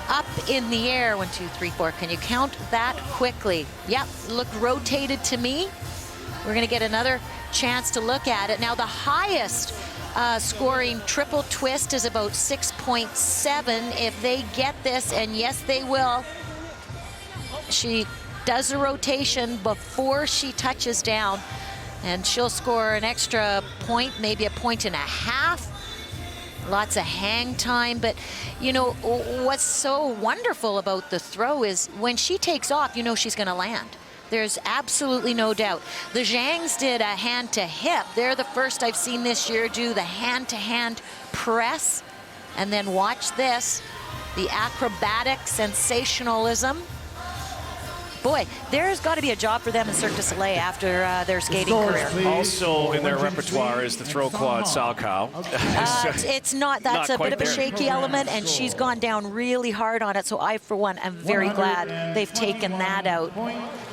Up in the air, 1, 2, 3, 4. Can you count that quickly? Yep, look rotated to me. We're gonna get another chance to look at it. Now the highest scoring triple twist is about 6.7. If they get this, and yes they will, she does a rotation before she touches down, and she'll score an extra point, maybe a point and a half. Lots of hang time, but you know what's so wonderful about the throw is when she takes off, you know she's going to land. There's absolutely no doubt. The Zhangs did a hand to hip. They're the first I've seen this year do the hand to hand press. And then watch this, the acrobatic sensationalism. Boy, there's got to be a job for them in Cirque du Soleil after their skating career. Also in their repertoire is the throw quad salchow. It's not, that's a bit of a shaky element, and she's gone down really hard on it, so I, for one, am very glad they've taken that out.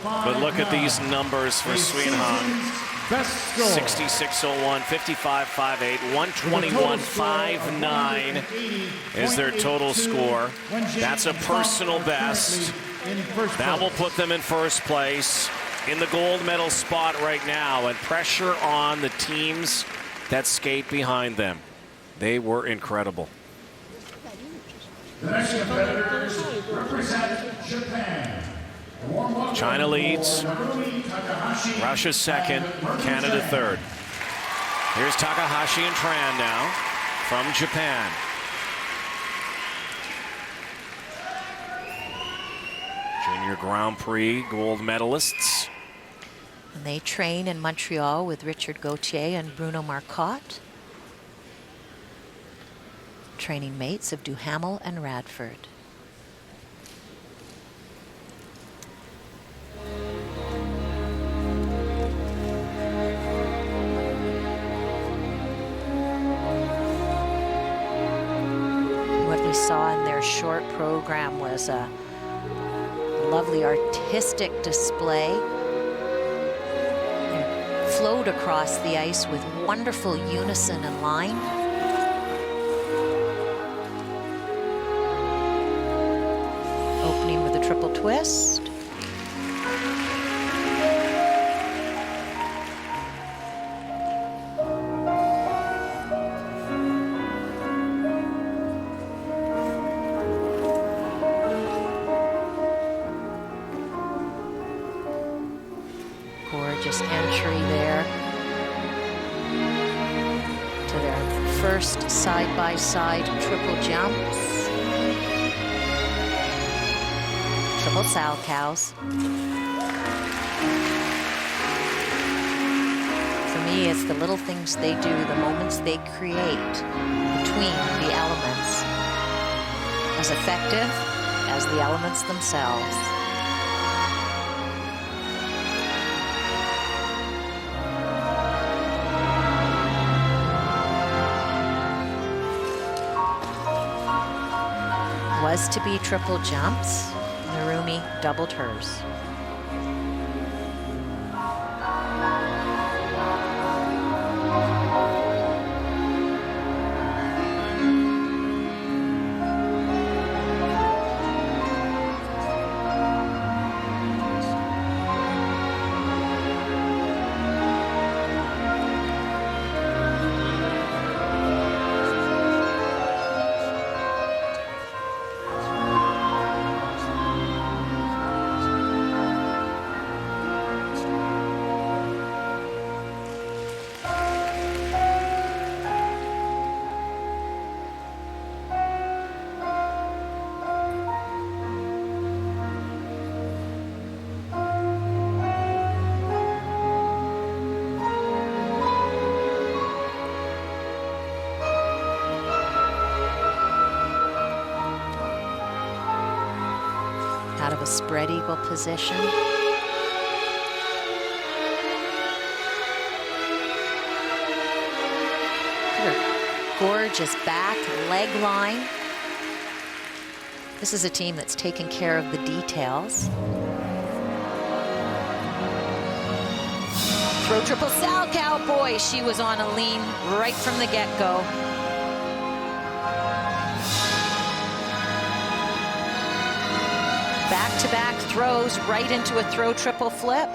But look at these numbers for Sui and Hung. 66.01, 55.58, 121.59 is their total score. That's a personal best. That will put them in first place in the gold medal spot right now, and pressure on the teams that skate behind them. They were incredible. The next competitors represent Japan. China leads. Russia second. Canada third. Here's Takahashi and Tran now from Japan. Junior Grand Prix gold medalists. And they train in Montreal with Richard Gauthier and Bruno Marcotte. Training mates of Duhamel and Radford. What we saw in their short program was a lovely artistic display and flowed across the ice with wonderful unison and line. Opening with a triple twist. Gorgeous entry there to their first side-by-side triple jumps. Triple salchows. For me, it's the little things they do, the moments they create between the elements, as effective as the elements themselves. Was to be triple jumps. Narumi doubled hers. Out of a spread eagle position. Gorgeous back leg line. This is a team that's taken care of the details. Throw triple salchow, boy, she was on a lean right from the get-go. Back-to-back throws right into a throw triple flip.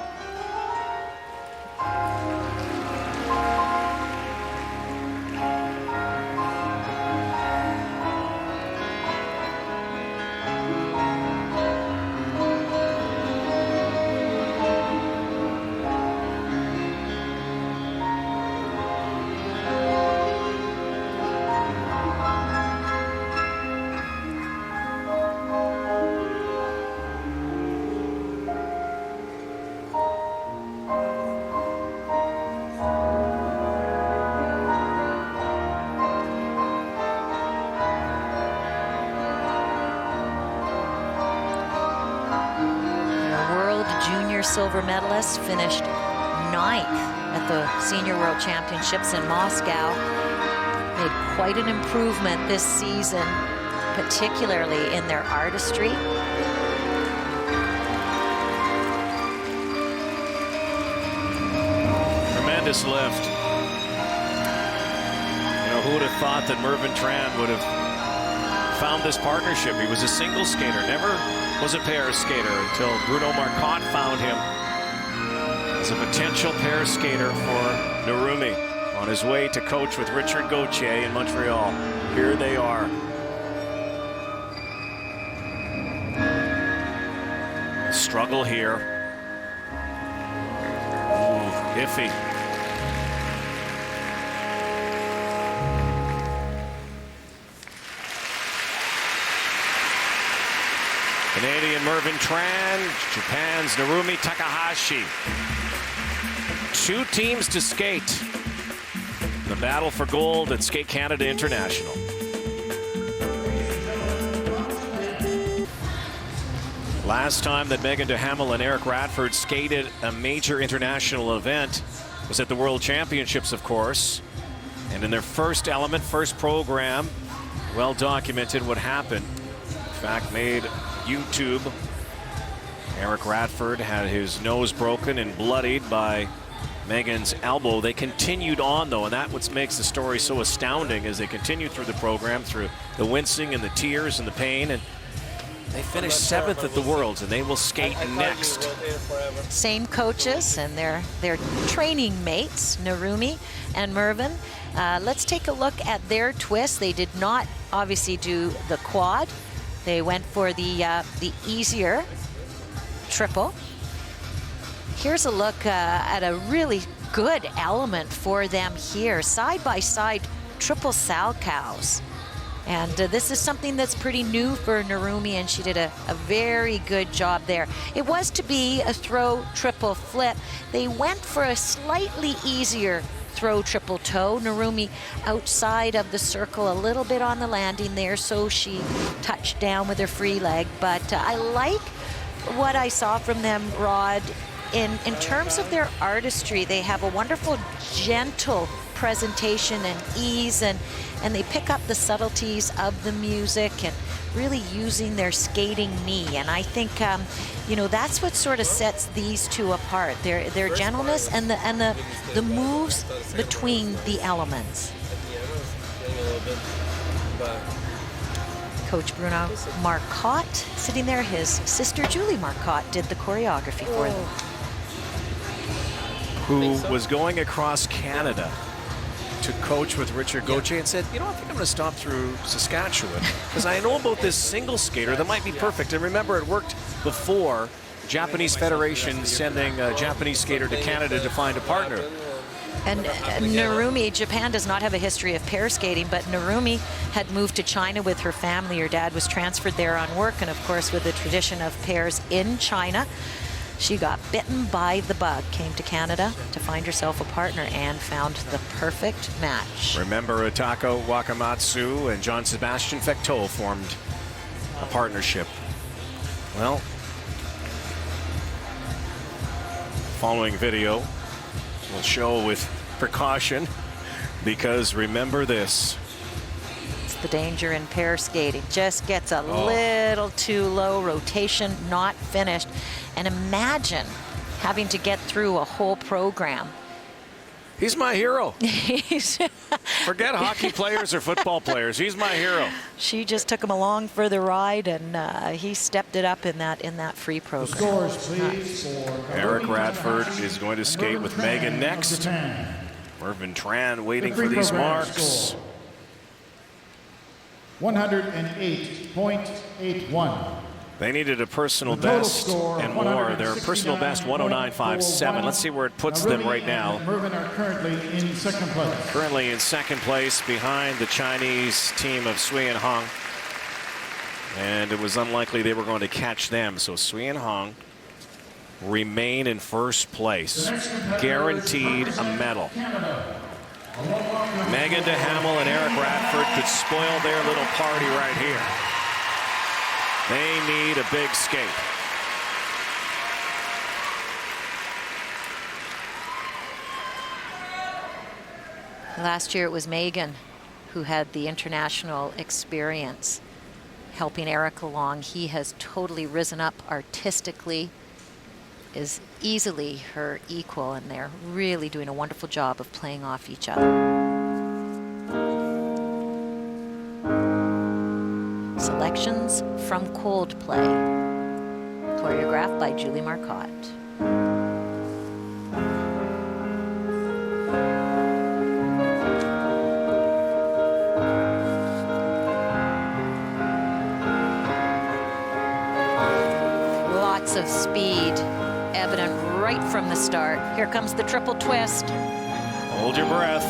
Silver medalist finished 9th at the Senior World Championships in Moscow. Made quite an improvement this season, particularly in their artistry. Tremendous lift. You know, who would have thought that Mervyn Tran would have found this partnership? He was a single skater, never was a pair skater until Bruno Marcotte found him as a potential pair skater for Narumi on his way to coach with Richard Gauthier in Montreal. Here they are. struggle here. Ooh, iffy. Canadian Mervyn Tran, Japan's Narumi Takahashi. 2 teams to skate. The battle for gold at Skate Canada International. Last time that Megan Duhamel and Eric Radford skated a major international event was at the World Championships, of course. And in their first element, first program, well documented what happened. In fact, made YouTube. Eric Radford had his nose broken and bloodied by Megan's elbow. They continued on, though, and that's what makes the story so astounding as they continued through the program, through the wincing and the tears and the pain, and they finished 7th at the Worlds, and they will skate next. Same coaches and their training mates, Narumi and Mervyn. Let's take a look at their twist. They did not obviously do the quad. They went for the easier triple. Here's a look at a really good element for them here. Side by side triple salchows. And this is something that's pretty new for Narumi, and she did a very good job there. It was to be a throw triple flip. They went for a slightly easier throw triple toe. Narumi outside of the circle a little bit on the landing there, so she touched down with her free leg. But I like what I saw from them, Rod. In terms of their artistry, they have a wonderful, gentle presentation and ease, and they pick up the subtleties of the music and really using their skating knee. And I think, you know, that's what sort of sets these two apart. Their gentleness and the moves between the elements. Coach Bruno Marcotte sitting there. His sister Julie Marcotte did the choreography for them. Who was going across Canada to coach with Richard Gauthier and said, you know, I think I'm going to stop through Saskatchewan because I know about this single skater that might be perfect. And remember, it worked before Japanese Federation sending a Japanese skater to Canada to find a partner. And Narumi, Japan does not have a history of pair skating, but Narumi had moved to China with her family. Her dad was transferred there on work, and of course with the tradition of pairs in China, she got bitten by the bug, came to Canada to find herself a partner, and found the perfect match. Remember, Atako Wakamatsu and John Sebastian Fecteau formed a partnership. Well, following video will show with precaution, because remember this. It's the danger in pair skating. Just gets a little too low, rotation not finished. And imagine having to get through a whole program. He's my hero. Forget hockey players or football players. He's my hero. She just took him along for the ride, and he stepped it up in that free program. Scores, please. Eric Radford is going to skate with Megan next. Mervyn Tran waiting for these marks. 108.81. They needed a personal best and more. Their personal best, 109.57. Let's see where it puts them right now. Mervyn are currently in second place. Currently in second place behind the Chinese team of Sui and Hong. And it was unlikely they were going to catch them. So Sui and Hong remain in first place. Guaranteed a medal. Megan Duhamel and Eric Radford could spoil their little party right here. They need a big skate. Last year it was Megan who had the international experience helping Eric along. He has totally risen up artistically, is easily her equal, and they're really doing a wonderful job of playing off each other. Selections from Coldplay, choreographed by Julie Marcotte. Lots of of speed evident right from the start. Here comes the triple twist. Hold your breath.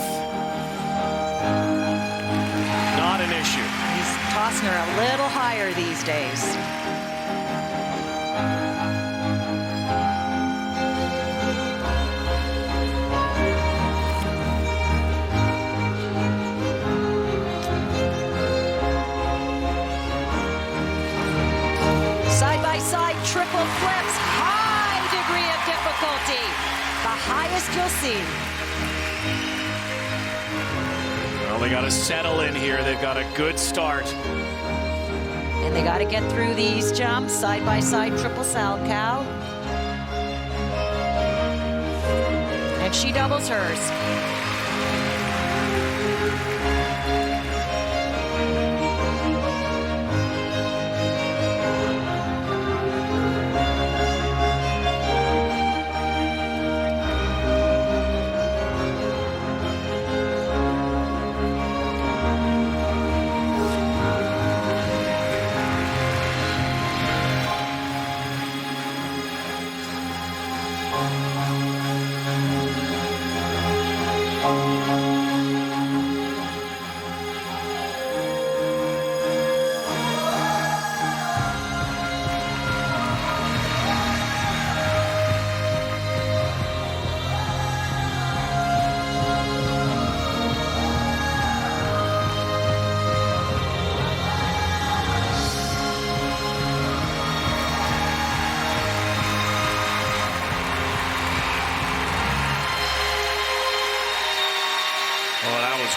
Not an issue. He's tossing her a little higher these days. Side-by-side triple flips, high degree of difficulty. The highest you'll see. Well, they got to settle in here. They've got a good start. And they got to get through these jumps, side-by-side triple Salchow. And she doubles hers.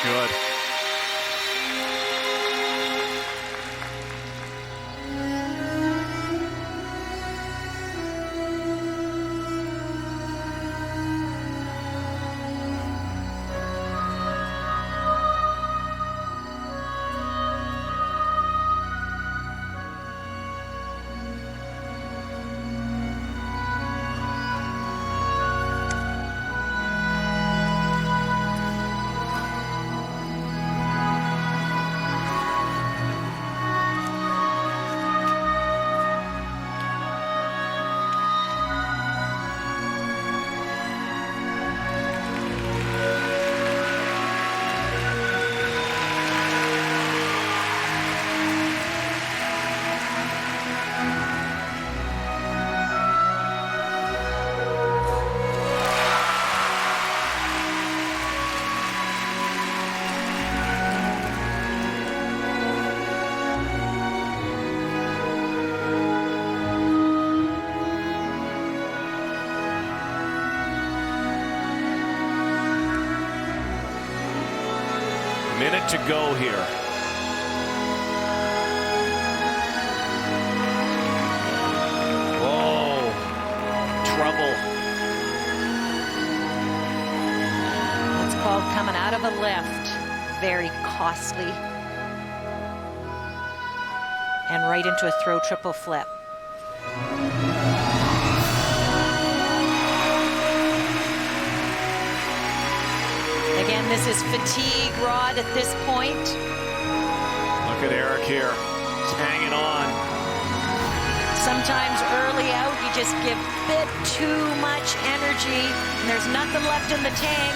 Good. Minute to go here. Whoa, trouble. It's called coming out of a lift. Very costly. And right into a throw triple flip. Again, this is fatigue rod at this point. Look at Eric here. He's hanging on. Sometimes early out, you just give a bit too much energy, and there's nothing left in the tank.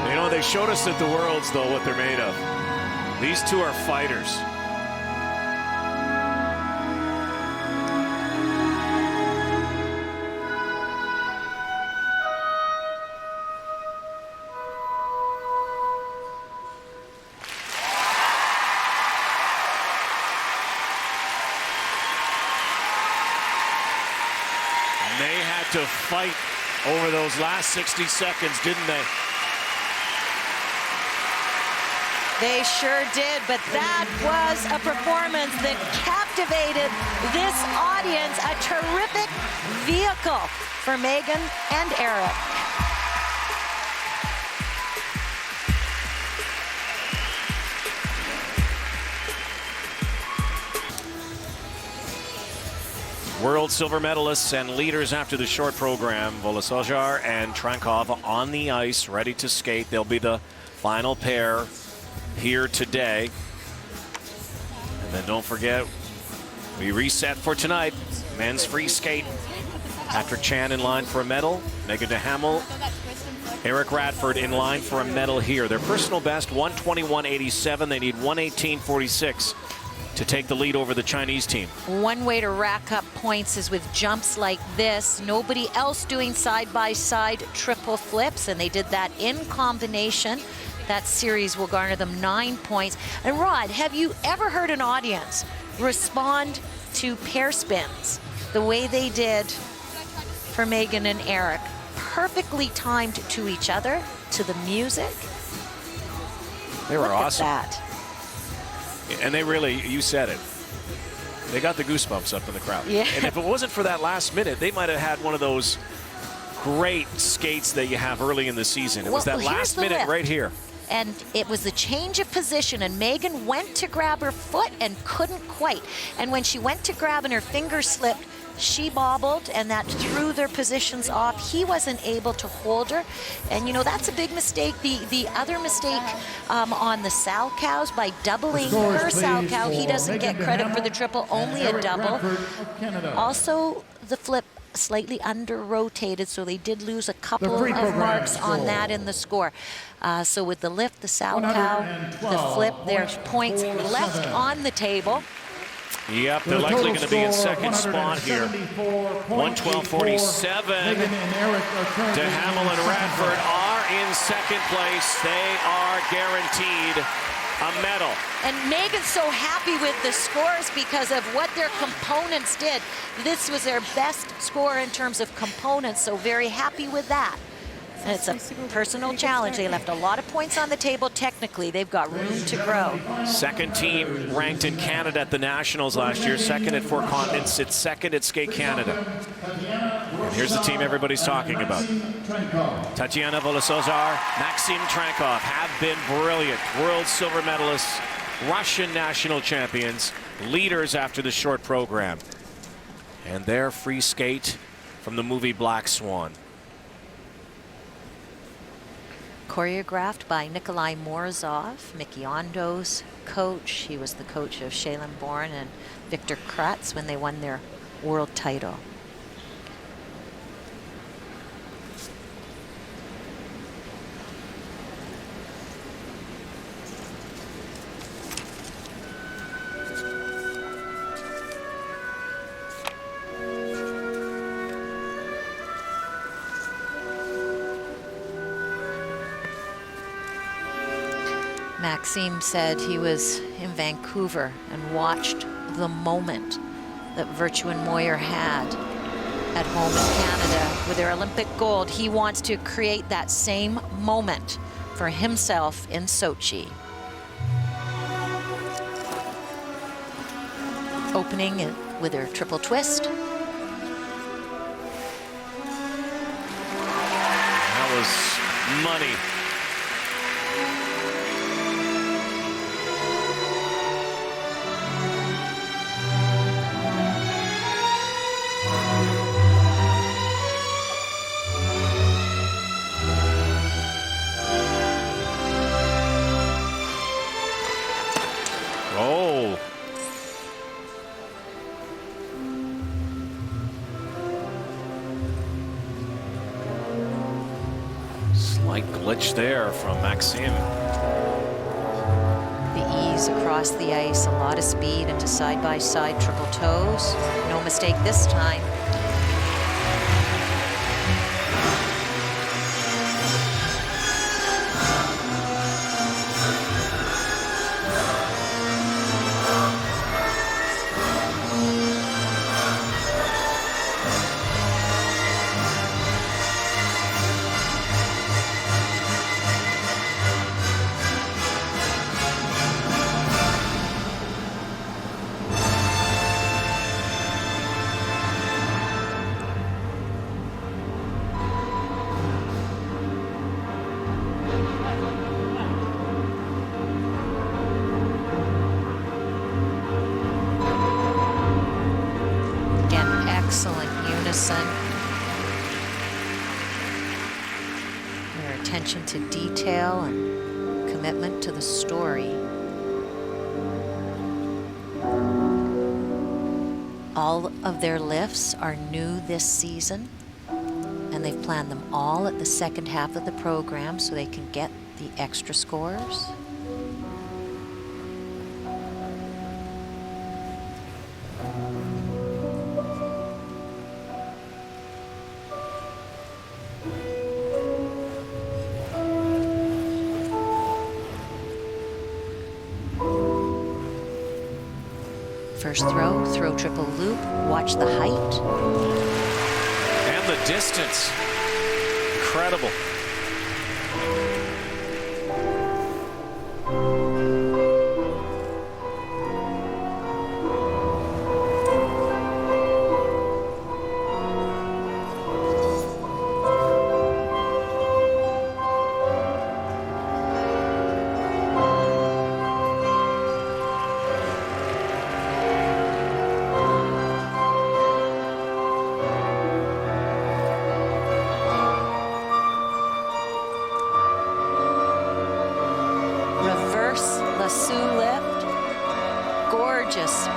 You know, they showed us at the Worlds, though, what they're made of. These two are fighters. They had to fight over those last 60 seconds, didn't they? They sure did, but that was a performance that captivated this audience. A terrific vehicle for Megan and Eric. World silver medalists and leaders after the short program. Volosojar and Trankov on the ice, ready to skate. They'll be the Final pair here today. And then don't forget, we reset for tonight. Men's free skate. Patrick Chan in line for a medal. Megan Duhamel, Eric Radford in line for a medal here. Their personal best, 121.87. They need 118.46 to take the lead over the Chinese team. One way to rack up points is with jumps like this. Nobody else doing side-by-side triple flips, and they did that in combination. That series will garner them 9 points. And Rod, have you ever heard an audience respond to pair spins the way they did for Megan and Eric? Perfectly timed to each other, to the music. They were Look awesome. At that. And they really, you said it, they got the goosebumps up in the crowd. Yeah. And if it wasn't for that last minute, they might have had one of those great skates that you have early in the season. It was that last minute right here. And it was the change of position, and Megan went to grab her foot and couldn't quite. And when she went to grab and her finger slipped, she bobbled, and that threw their positions off. He wasn't able to hold her. And, you know, that's a big mistake. The other mistake on the Salchows, by doubling her Salchow, he doesn't get credit for the triple, only a double. Also, the flip slightly under-rotated, so they did lose a couple of marks on that in the score. So with the lift, the Salchow, the flip, there's points left on the table. Yep, they're likely going to be in second spot here. 112.47. Duhamel and Radford are in second place. They are guaranteed a medal. And Megan's so happy with the scores because of what their components did. This was their best score in terms of components, so very happy with that. And it's a personal challenge. They left a lot of points on the table. Technically, they've got room to grow. Second team ranked in Canada at the Nationals last year. Second at Four Continents. It's second at Skate Canada. And here's the team everybody's talking about. Tatiana Volosozar, Maxim Trankov have been brilliant. World silver medalists, Russian national champions, leaders after the short program. And their free skate from the movie Black Swan. Choreographed by Nikolai Morozov, Mickey Ondo's coach. He was the coach of Shaylin Bourne and Victor Kratz when they won their world title. Maxime said he was in Vancouver and watched the moment that Virtue and Moyer had at home in Canada with their Olympic gold. He wants to create that same moment for himself in Sochi. Opening it with her triple twist. That was money. Oh. Slight glitch there from Maxime. The ease across the ice, a lot of speed into side-by-side triple toes. No mistake this time. Excellent unison. Their attention to detail and commitment to the story. All of their lifts are new this season, and they've planned them all at the second half of the program so they can get the extra scores. First throw triple loop, watch the height. And the distance. Incredible.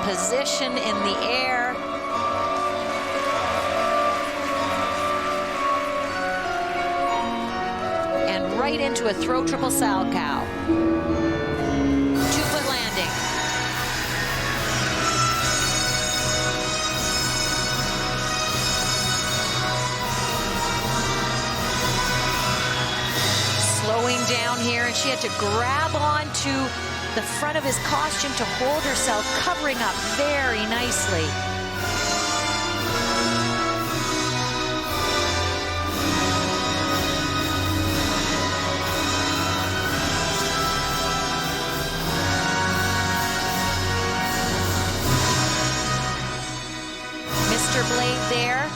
Position in the air. And right into a throw triple Salchow. 2-foot landing. Slowing down here, and she had to grab onto the front of his costume to hold herself, covering up very nicely. Mr. Blade there.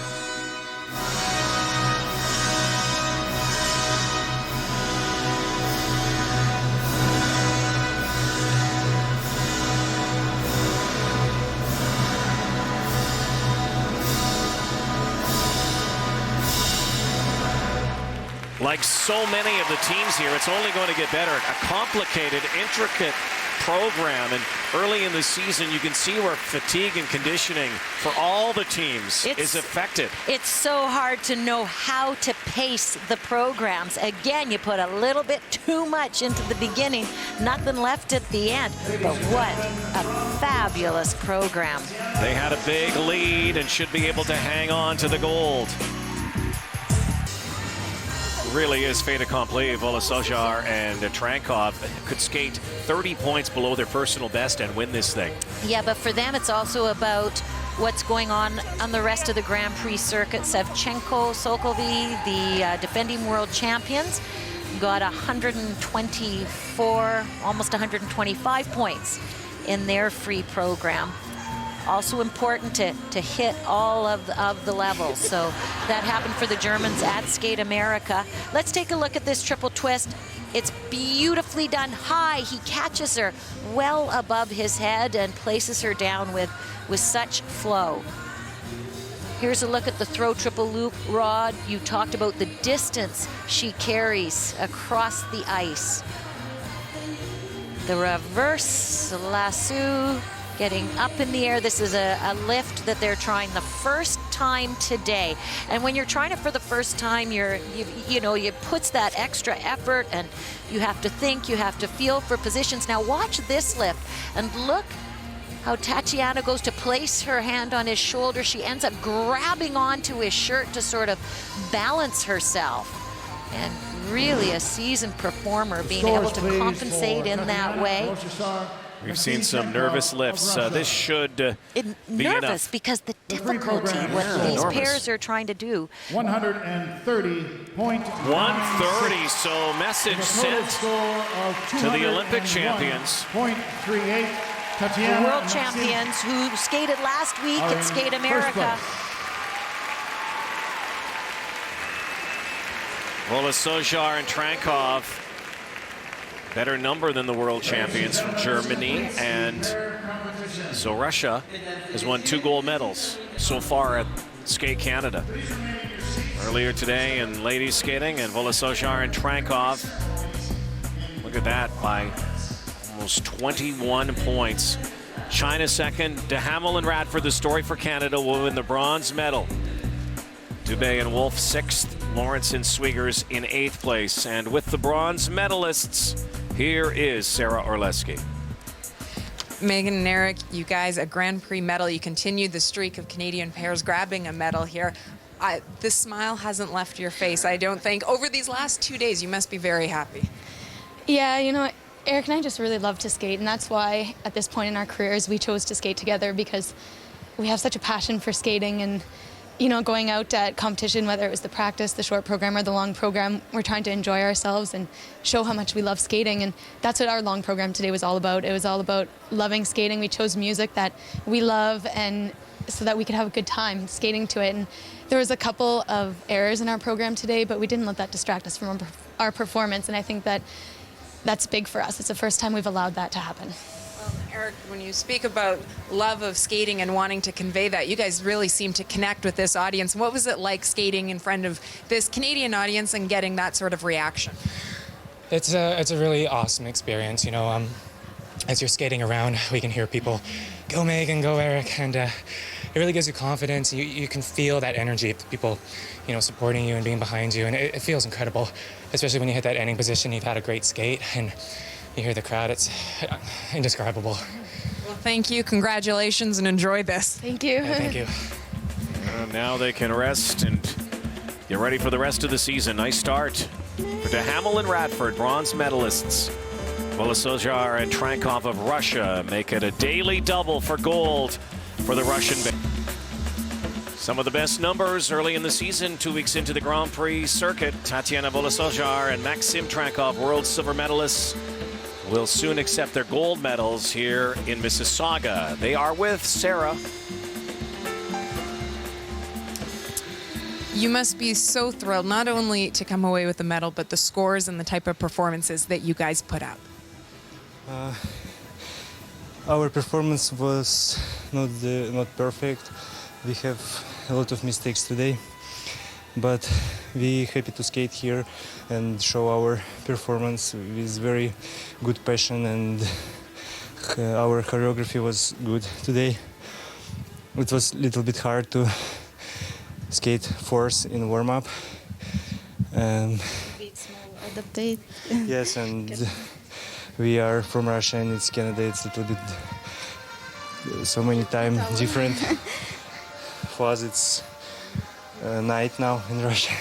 Like so many of the teams here, it's only going to get better. A complicated, intricate program, and early in the season you can see where fatigue and conditioning for all the teams is affected. It's so hard to know how to pace the programs. Again, you put a little bit too much into the beginning, nothing left at the end. But what a fabulous program. They had a big lead and should be able to hang on to the gold. Really is fait accompli. Volosojar and Trankov could skate 30 points below their personal best and win this thing. Yeah, but for them it's also about what's going on the rest of the Grand Prix circuit. Sevchenko, Sokovy, the defending world champions, got 124, almost 125 points in their free program. Also important to hit all of the levels. So that happened for the Germans at Skate America. Let's take a look at this triple twist. It's beautifully done high. He catches her well above his head and places her down with such flow. Here's a look at the throw triple loop rod. You talked about the distance she carries across the ice. The reverse lasso, getting up in the air. This is a lift that they're trying the first time today. And when you're trying it for the first time, you puts that extra effort, and you have to think, you have to feel for positions. Now watch this lift, and look how Tatiana goes to place her hand on his shoulder. She ends up grabbing onto his shirt to sort of balance herself. And really a seasoned performer being able to compensate in that way. We've seen some nervous lifts. This should be nervous enough. Because the difficulty, what these pairs are trying to do. 130.1. 130, so message sent to the Olympic champions. .38. The world champions who skated last week at Skate America. Volosojar and Trankov, better number than the world champions from Germany, and so Russia has won 2 gold medals so far at Skate Canada. Earlier today in ladies skating, and Volosojar and Trankov, look Look at that, by almost 21 points. China second. Duhamel and Radford, the story for Canada, will win the bronze medal. Dube and Wolf sixth. Lawrence and Swigers in eighth place. And with the bronze medalists, here is Sarah Orleski. Megan and Eric, you guys, a Grand Prix medal. You continued the streak of Canadian pairs grabbing a medal here. The smile hasn't left your face, I don't think. Over these last 2 days, you must be very happy. Yeah, you know, Eric and I just really love to skate, and that's why at this point in our careers we chose to skate together, because we have such a passion for skating. And you know, going out at competition, whether it was the practice, the short program, or the long program, we're trying to enjoy ourselves and show how much we love skating. And that's what our long program today was all about. It was all about loving skating. We chose music that we love, and so that we could have a good time skating to it. And there was a couple of errors in our program today, but we didn't let that distract us from our performance. And I think that that's big for us. It's the first time we've allowed that to happen. Eric, when you speak about love of skating and wanting to convey that, you guys really seem to connect with this audience. What was it like skating in front of this Canadian audience and getting that sort of reaction? It's a really awesome experience. You know, as you're skating around, we can hear people, "Go Megan, go Eric," and it really gives you confidence. You can feel that energy of people, you know, supporting you and being behind you, and it feels incredible, especially when you hit that ending position. You've had a great skate, and you hear the crowd. It's indescribable. Well, thank you, congratulations, and enjoy this. Thank you. Yeah, thank you. Now they can rest and get ready for the rest of the season. Nice start for Duhamel and Radford, bronze medalists. Volosojar and Trankov of Russia make it a daily double for gold for the Russian. Some of the best numbers early in the season, 2 weeks into the Grand Prix circuit. Tatiana Volosojar and Maxim Trankov, world silver medalists, will soon accept their gold medals here in Mississauga. They are with Sarah. You must be so thrilled, not only to come away with the medal, but the scores and the type of performances that you guys put out. Our performance was not perfect. We have a lot of mistakes today, but we're happy to skate here and show our performance with very good passion, and our choreography was good today. It was a little bit hard to skate force in warm-up. Yes, and we are from Russia and it's Canada. It's a little bit so many times different. For us, it's night now in Russia,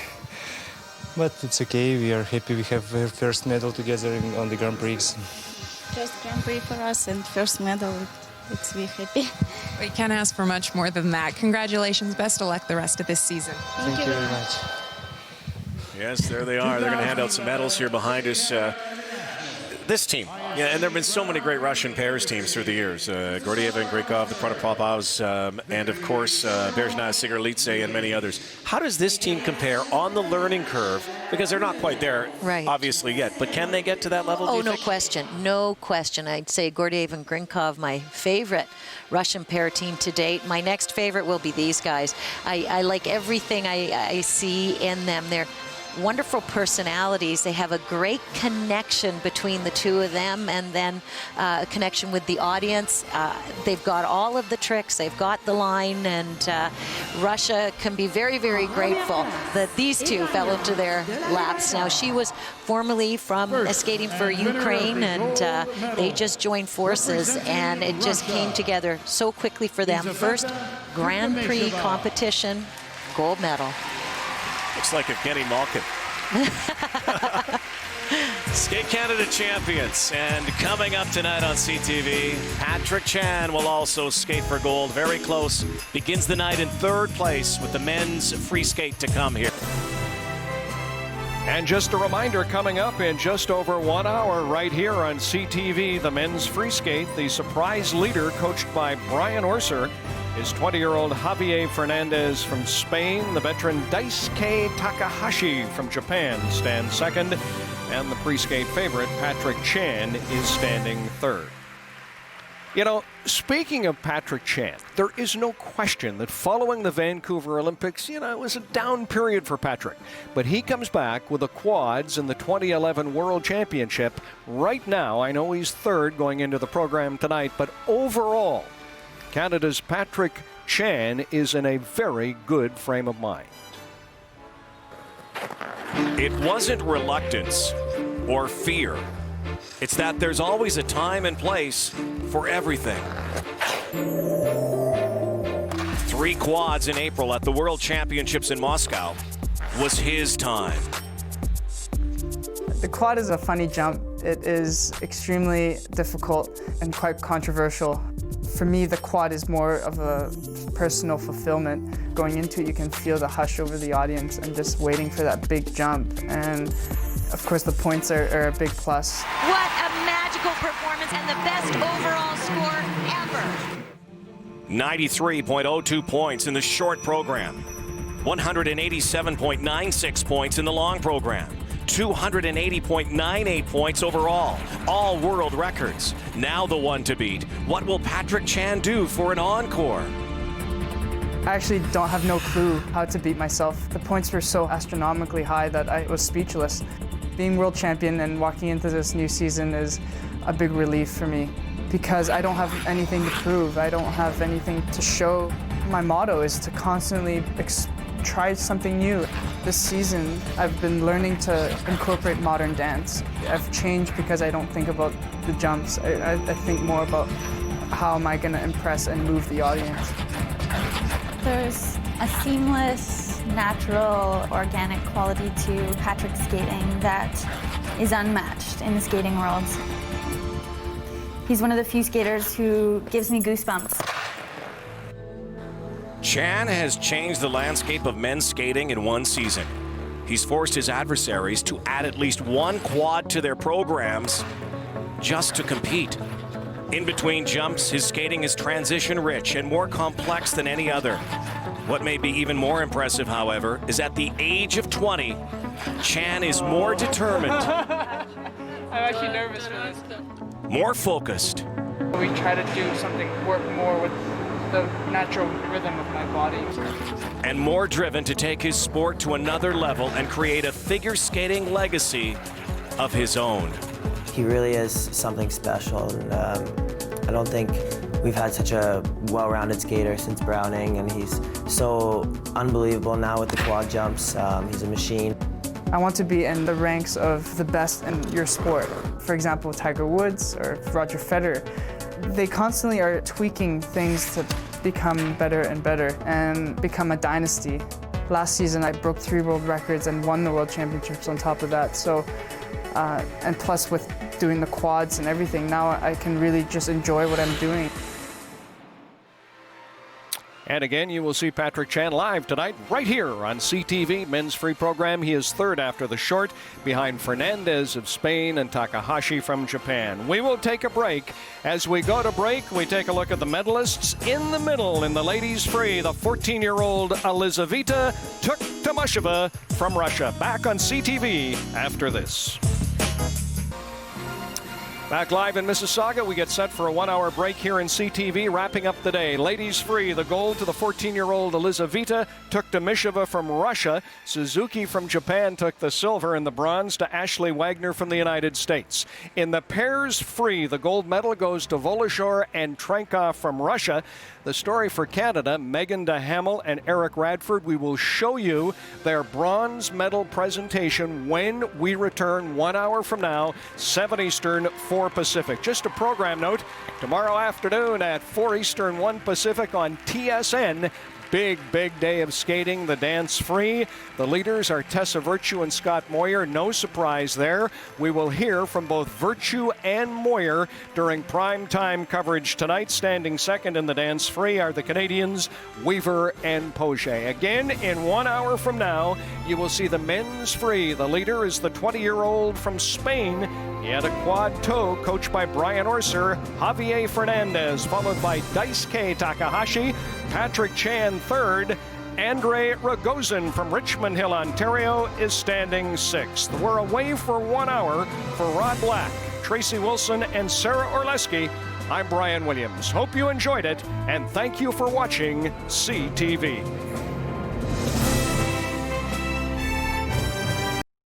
but it's okay. We are happy. We have our first medal together on the Grand Prix. First Grand Prix for us and first medal. We're happy. We can't ask for much more than that. Congratulations. Best of luck the rest of this season. Thank you very much. Yes, there they are. They're going to hand out some medals here behind us. This team, yeah, and there have been so many great Russian pairs teams through the years. Gordiev and Grikov, the Protopopovs, and of course, Berezhna, Sigurlitse, and many others. How does this team compare on the learning curve? Because they're not quite there, Right. obviously, yet. But can they get to that level, do Oh, you no think? question. No question. I'd say Gordiev and Grinkov, my favorite Russian pair team to date. My next favorite will be these guys. I like everything I see in them. They're wonderful personalities. They have a great connection between the two of them, and then a connection with the audience. They've got all of the tricks. They've got the line, and Russia can be very, very grateful that these two fell into their laps. Now, she was formerly from skating for Ukraine, and they just joined forces, and it just came together so quickly for them. First Grand Prix competition, gold medal. Looks like Evgeny Malkin. Skate Canada champions. And coming up tonight on CTV, Patrick Chan will also skate for gold. Very close. Begins the night in third place with the men's free skate to come here. And just a reminder, coming up in just over 1 hour right here on CTV, the men's free skate, the surprise leader coached by Brian Orser is 20-year-old Javier Fernandez from Spain. The veteran Daisuke Takahashi from Japan stands second, and the free skate favorite Patrick Chan is standing third. You know, speaking of Patrick Chan, there is no question that following the Vancouver Olympics, it was a down period for Patrick. But he comes back with the quads in the 2011 World Championship. Right now, I know he's third going into the program tonight, but overall, Canada's Patrick Chan is in a very good frame of mind. It wasn't reluctance or fear. It's that there's always a time and place for everything. 3 quads in April at the World Championships in Moscow was his time. The quad is a funny jump. It is extremely difficult and quite controversial. For me, the quad is more of a personal fulfillment. Going into it, you can feel the hush over the audience and just waiting for that big jump. And of course, the points are a big plus. What a magical performance and the best overall score ever. 93.02 points in the short program. 187.96 points in the long program. 280.98 points overall. All world records. Now the one to beat. What will Patrick Chan do for an encore? I actually have no clue how to beat myself. The points were so astronomically high that I was speechless. Being world champion and walking into this new season is a big relief for me because I don't have anything to prove. I don't have anything to show. My motto is to constantly try something new. This season, I've been learning to incorporate modern dance. I've changed because I don't think about the jumps. I think more about how am I going to impress and move the audience. There's a seamless, natural, organic quality to Patrick's skating that is unmatched in the skating world. He's one of the few skaters who gives me goosebumps. Chan has changed the landscape of men's skating in one season. He's forced his adversaries to add at least 1 quad to their programs just to compete. In between jumps, his skating is transition-rich and more complex than any other. What may be even more impressive, however, is at the age of 20, Chan is more determined. I'm actually nervous for this. More focused. We try to do something, work more with the natural rhythm of my body. And more driven to take his sport to another level and create a figure skating legacy of his own. He really is something special. And, I don't think we've had such a well-rounded skater since Browning, and he's so unbelievable now with the quad jumps. He's a machine. I want to be in the ranks of the best in your sport. For example, Tiger Woods or Roger Federer. They constantly are tweaking things to become better and better and become a dynasty. Last season, I broke 3 world records and won the World Championships on top of that. So, and plus with doing the quads and everything, now I can really just enjoy what I'm doing. And again, you will see Patrick Chan live tonight right here on CTV Men's Free Program. He is third after the short, behind Fernandez of Spain and Takahashi from Japan. We will take a break. As we go to break, we take a look at the medalists. In the middle, in the ladies' free, the 14-year-old Elizaveta Tuktamasheva from Russia. Back on CTV after this. Back live in Mississauga, we get set for a 1-hour break here in CTV, wrapping up the day. Ladies free, the gold to the 14-year-old Elizaveta Tuktamasheva from Russia. Suzuki from Japan took the silver, and the bronze to Ashley Wagner from the United States. In the pairs free, the gold medal goes to Volosor and Trenkov from Russia. The story for Canada, Megan Duhamel and Eric Radford. We will show you their bronze medal presentation when we return 1 hour from now, 7 Eastern, 4 Pacific. Just a program note, tomorrow afternoon at 4 Eastern, 1 Pacific on TSN. Big day of skating, the dance free. The leaders are Tessa Virtue and Scott Moyer. No surprise there. We will hear from both Virtue and Moyer during prime time coverage tonight. Standing second in the dance free are the Canadians, Weaver and Poche. Again, in 1 hour from now, you will see the men's free. The leader is the 20-year-old from Spain. He had a quad toe, coached by Brian Orser, Javier Fernandez, followed by Daisuke Takahashi, Patrick Chan third. Andre Rogozin from Richmond Hill, Ontario is standing sixth. We're away for 1 hour for Rod Black, Tracy Wilson, and Sarah Orleski. I'm Brian Williams. Hope you enjoyed it, and thank you for watching CTV.